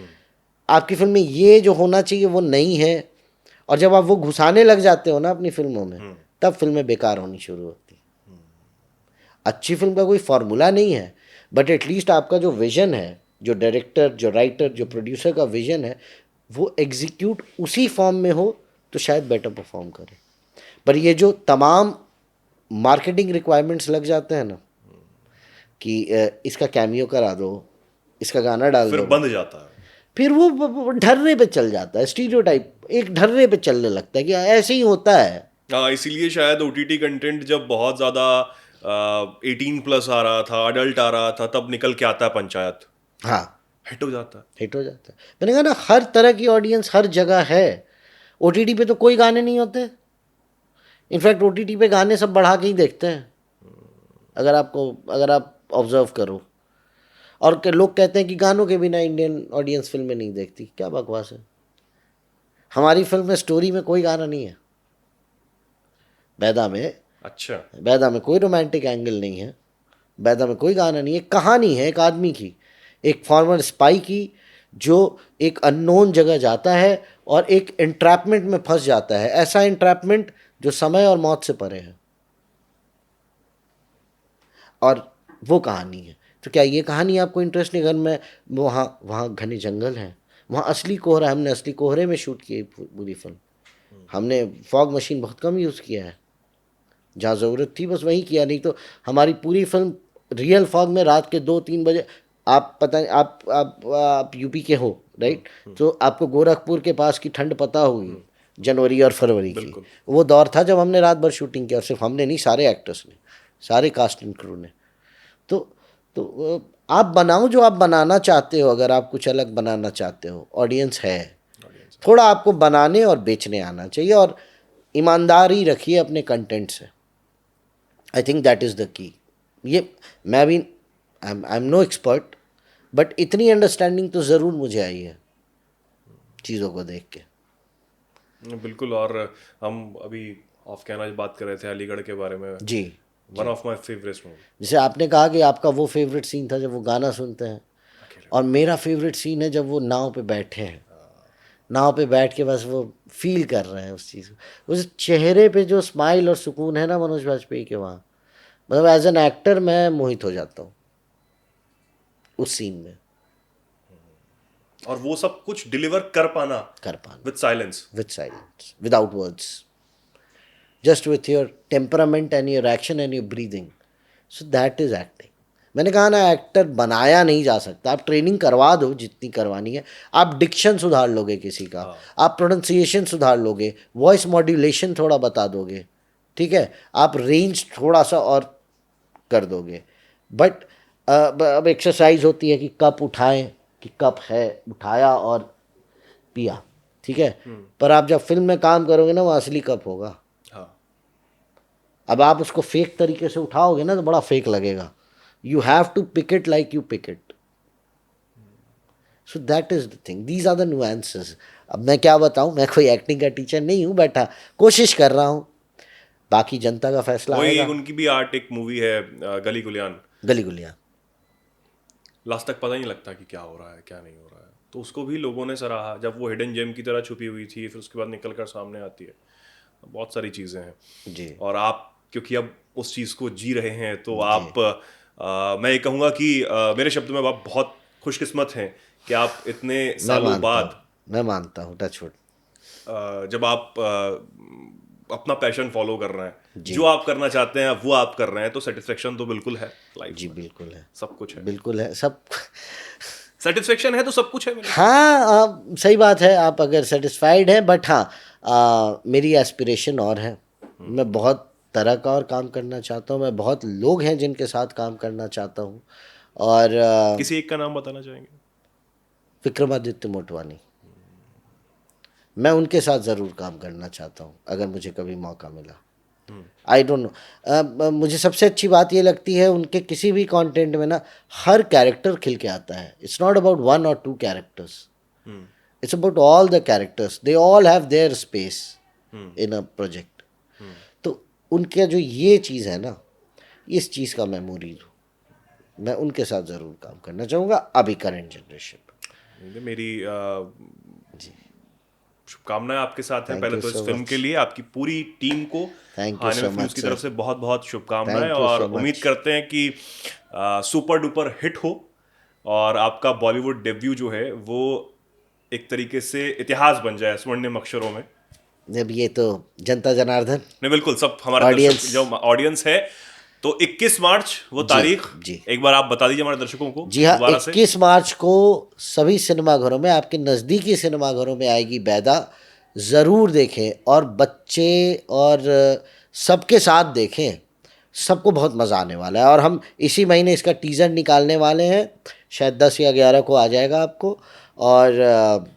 आपकी फिल्म में ये जो होना चाहिए वो नहीं है, और जब आप वो घुसाने लग जाते हो ना अपनी फिल्मों में, तब फिल्में बेकार होनी शुरू होती. अच्छी फिल्म का कोई फार्मूला नहीं है, बट एटलीस्ट आपका जो विजन है, जो डायरेक्टर, जो राइटर, जो प्रोड्यूसर का विजन है, वो एग्जीक्यूट उसी फॉर्म में हो तो शायद बेटर परफॉर्म करे. पर ये जो तमाम मार्केटिंग रिक्वायरमेंट्स लग जाते हैं ना, कि इसका कैमियो करा दो, इसका गाना डाल फिर दो, बंद जाता है। फिर वो ढर्रे पे चल जाता है, स्टीरियोटाइप एक ढर्रे पे चलने लगता है कि ऐसे ही होता है. हाँ, इसीलिए शायद ओटीटी कंटेंट जब बहुत ज्यादा 18+ आ रहा था, अडल्ट आ रहा था, तब निकल के आता है पंचायत, हाँ, हिट हो जाता है। हिट हो जाता है. मैंने कहा ना, हर तरह की ऑडियंस हर जगह है. ओटीटी पे तो कोई गाने नहीं होते, इनफैक्ट ओटीटी पे गाने सब बढ़ा के ही देखते हैं, अगर आप ऑब्जर्व करो. और लोग कहते हैं कि गानों के बिना इंडियन ऑडियंस फिल्में नहीं देखती, क्या बकवास है. हमारी फिल्म में स्टोरी में कोई गाना नहीं है. बैदा में अच्छा। बैदा में कोई रोमांटिक एंगल नहीं है, बैदा में कोई गाना नहीं है. कहानी है एक आदमी की, एक फॉर्मर स्पाई की, जो एक अननोन जगह जाता है और एक एंट्रैपमेंट में फंस जाता है, ऐसा एंट्रैपमेंट जो समय और मौत से परे है, और वो कहानी है. तो क्या ये कहानी आपको इंटरेस्ट नहीं? अगर मैं वहाँ वहाँ घने जंगल हैं, वहाँ असली कोहरा, हमने असली कोहरे में शूट की पूरी फिल्म, हमने फॉग मशीन बहुत कम यूज़ किया है, जहाँ ज़रूरत थी बस वहीं किया, नहीं तो हमारी पूरी फिल्म रियल फॉग में रात के 2-3 बजे. आप पता नहीं, आप यूपी के हो राइट, तो आपको गोरखपुर के पास की ठंड पता होगी, जनवरी और फरवरी की. बिल्कुल। वो दौर था जब हमने रात भर शूटिंग की, और सिर्फ हमने नहीं, सारे एक्टर्स ने, सारे कास्ट एंड क्रू ने. तो आप बनाओ जो आप बनाना चाहते हो, अगर आप कुछ अलग बनाना चाहते हो, ऑडियंस है. थोड़ा आपको बनाने और बेचने आना चाहिए, और ईमानदारी रखिए अपने कंटेंट से. I think that is the key. ये मैं भी, I am no expert, but इतनी अंडरस्टैंडिंग तो ज़रूर मुझे आई है चीज़ों को देख के. बिल्कुल। और हम अभी ऑफ कैमरा बात कर रहे थे अलीगढ़ के बारे में। जी. One of my favourite movie. जैसे आपने कहा कि आपका वो फेवरेट सीन था जब वो गाना सुनते हैं, और मेरा फेवरेट सीन है जब वो नाव पे बैठे हैं, नाव पे बैठ के बस वो फील कर रहे हैं उस चीज़ को, उस चेहरे पे जो स्माइल और सुकून है ना मनोज बाजपेयी के वहाँ, मतलब एज एन एक्टर मैं मोहित हो जाता हूँ उस सीन में. और वो सब कुछ डिलीवर कर पाना with silence, without words, just with your temperament and your action and your breathing. So that is acting. मैंने कहा ना, एक्टर बनाया नहीं जा सकता. आप ट्रेनिंग करवा दो जितनी करवानी है, आप डिक्शन सुधार लोगे किसी का, आप प्रोनाउंसिएशन सुधार लोगे, वॉइस मॉड्यूलेशन थोड़ा बता दोगे, ठीक है, आप रेंज थोड़ा सा और कर दोगे. बट अब एक्सरसाइज होती है कि कप उठाएं, कि कप है, उठाया और पिया, ठीक है, पर आप जब फिल्म में काम करोगे ना, वो असली कप होगा. अब आप उसको फेक तरीके से उठाओगे ना तो बड़ा फेक लगेगा. You have to pick it like you pick it. So that is the thing, these are the nuances. अब मैं क्या बताऊं, मैं कोई एक्टिंग का टीचर नहीं हूं, बट हाँ, कोशिश कर रहा हूं, बाकी जनता का फैसला वही आएगा. एक उनकी भी आर्ट एक मूवी है गली गुलियान। गली गुलिया. लास्ट तक पता ही नहीं लगता कि क्या हो रहा है क्या नहीं हो रहा है. तो उसको भी लोगों ने सराहा, जब वो हिडन जेम की तरह छुपी हुई थी, फिर उसके बाद निकल कर सामने आती है। बहुत सारी चीज़ें हैं जी और आप क्योंकि अब उस चीज़ को जी रहे हैं तो जी। आप मैं ये कहूँगा कि मेरे शब्दों में आप बहुत खुशकिस्मत हैं कि आप इतने सालों बाद मैं मानता हूँ, टच वुड। जब आप अपना पैशन फॉलो कर रहे हैं, जी जो आप करना चाहते हैं वो आप कर रहे हैं, तो सेटिस्फेक्शन तो बिल्कुल है लाइफ जी, में। बिल्कुल है, सब कुछ है, बिल्कुल है सब। सेटिस्फेक्शन है तो सब कुछ है मेरे। हाँ, सही बात है, आप अगर सेटिस्फाइड हैं, बट हाँ, मेरी एस्पिरेशन और है। मैं बहुत तरह का और काम करना चाहता हूँ, मैं बहुत लोग हैं जिनके साथ काम करना चाहता हूँ। और किसी एक का नाम बताना चाहेंगे? विक्रमादित्य मोटवानी, मैं उनके साथ ज़रूर काम करना चाहता हूँ अगर मुझे कभी मौका मिला। आई डोंट नो, मुझे सबसे अच्छी बात ये लगती है उनके किसी भी कंटेंट में ना, हर कैरेक्टर खिल के आता है। It's not about one or two characters, it's about all the characters, they all have their space in a project. तो उनका जो ये चीज़ है ना, इस चीज़ का मैं मुरीद हूँ। मैं उनके साथ ज़रूर काम करना चाहूँगा अभी करंट जनरेशन पे। मेरी जी, शुभकामनाएं आपके साथ हैं थैंक पहले यू तो इस सो फिल्म मच। के लिए, आपकी पूरी टीम को थैंक यू आने में सो फिल्म्स मच की तरफ सर। से बहुत बहुत शुभकामनाएं, थैंक यू और सो उम्मीद मच। करते हैं कि सुपर डुपर हिट हो और आपका बॉलीवुड डेब्यू जो है वो एक तरीके से इतिहास बन जाए स्वर्णिम अक्षरों में। जब ये तो जनता जनार्दन, नहीं बिल्कुल, सब हमारे दर्शक ऑडियंस। जो ऑडियंस है, तो 21 मार्च वो जी तारीख जी एक बार आप बता दीजिए हमारे दर्शकों को जी हाँ, दोबारा से। 21 मार्च को सभी सिनेमाघरों में, आपके नज़दीकी सिनेमाघरों में आएगी बैदा। ज़रूर देखें, और बच्चे और सबके साथ देखें। सबको बहुत मज़ा आने वाला है। और हम इसी महीने इसका टीज़र निकालने वाले हैं, शायद 10 या 11 को आ जाएगा आपको। और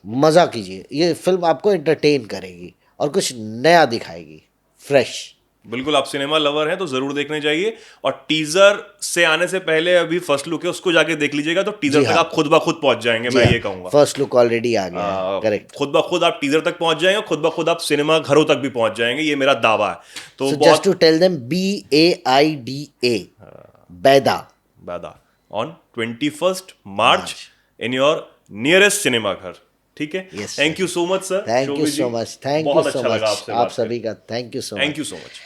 मज़ा कीजिए, ये फिल्म आपको एंटरटेन करेगी और कुछ नया दिखाएगी, फ्रेश। बिल्कुल, आप सिनेमा लवर हैं तो जरूर देखने जाइए, और टीजर से आने से पहले अभी फर्स्ट लुक है उसको जाके देख लीजिएगा, तो टीजर जी तक हाँ, आप खुद ब खुद पहुंच जाएंगे, जी मैं हाँ, ये कहूंगा। फर्स्ट लुक ऑलरेडी आ गया है, करेक्ट। खुद ब खुद आप टीजर तक पहुंच जाएंगे, खुद ब खुद आप सिनेमा घरों तक भी पहुंच जाएंगे, ये मेरा दावा है। तो So just बहुत to tell them, BAIDA, Baida, Baida on 21 March March. In your nearest cinema घर। ठीक है, Yes, thank sir. You so much sir thank you Shobhi ji, so much, thank you बहुत सो अच्छा लगा मच, आपसे आप बात सभी करके। का thank you so thank much. You so much.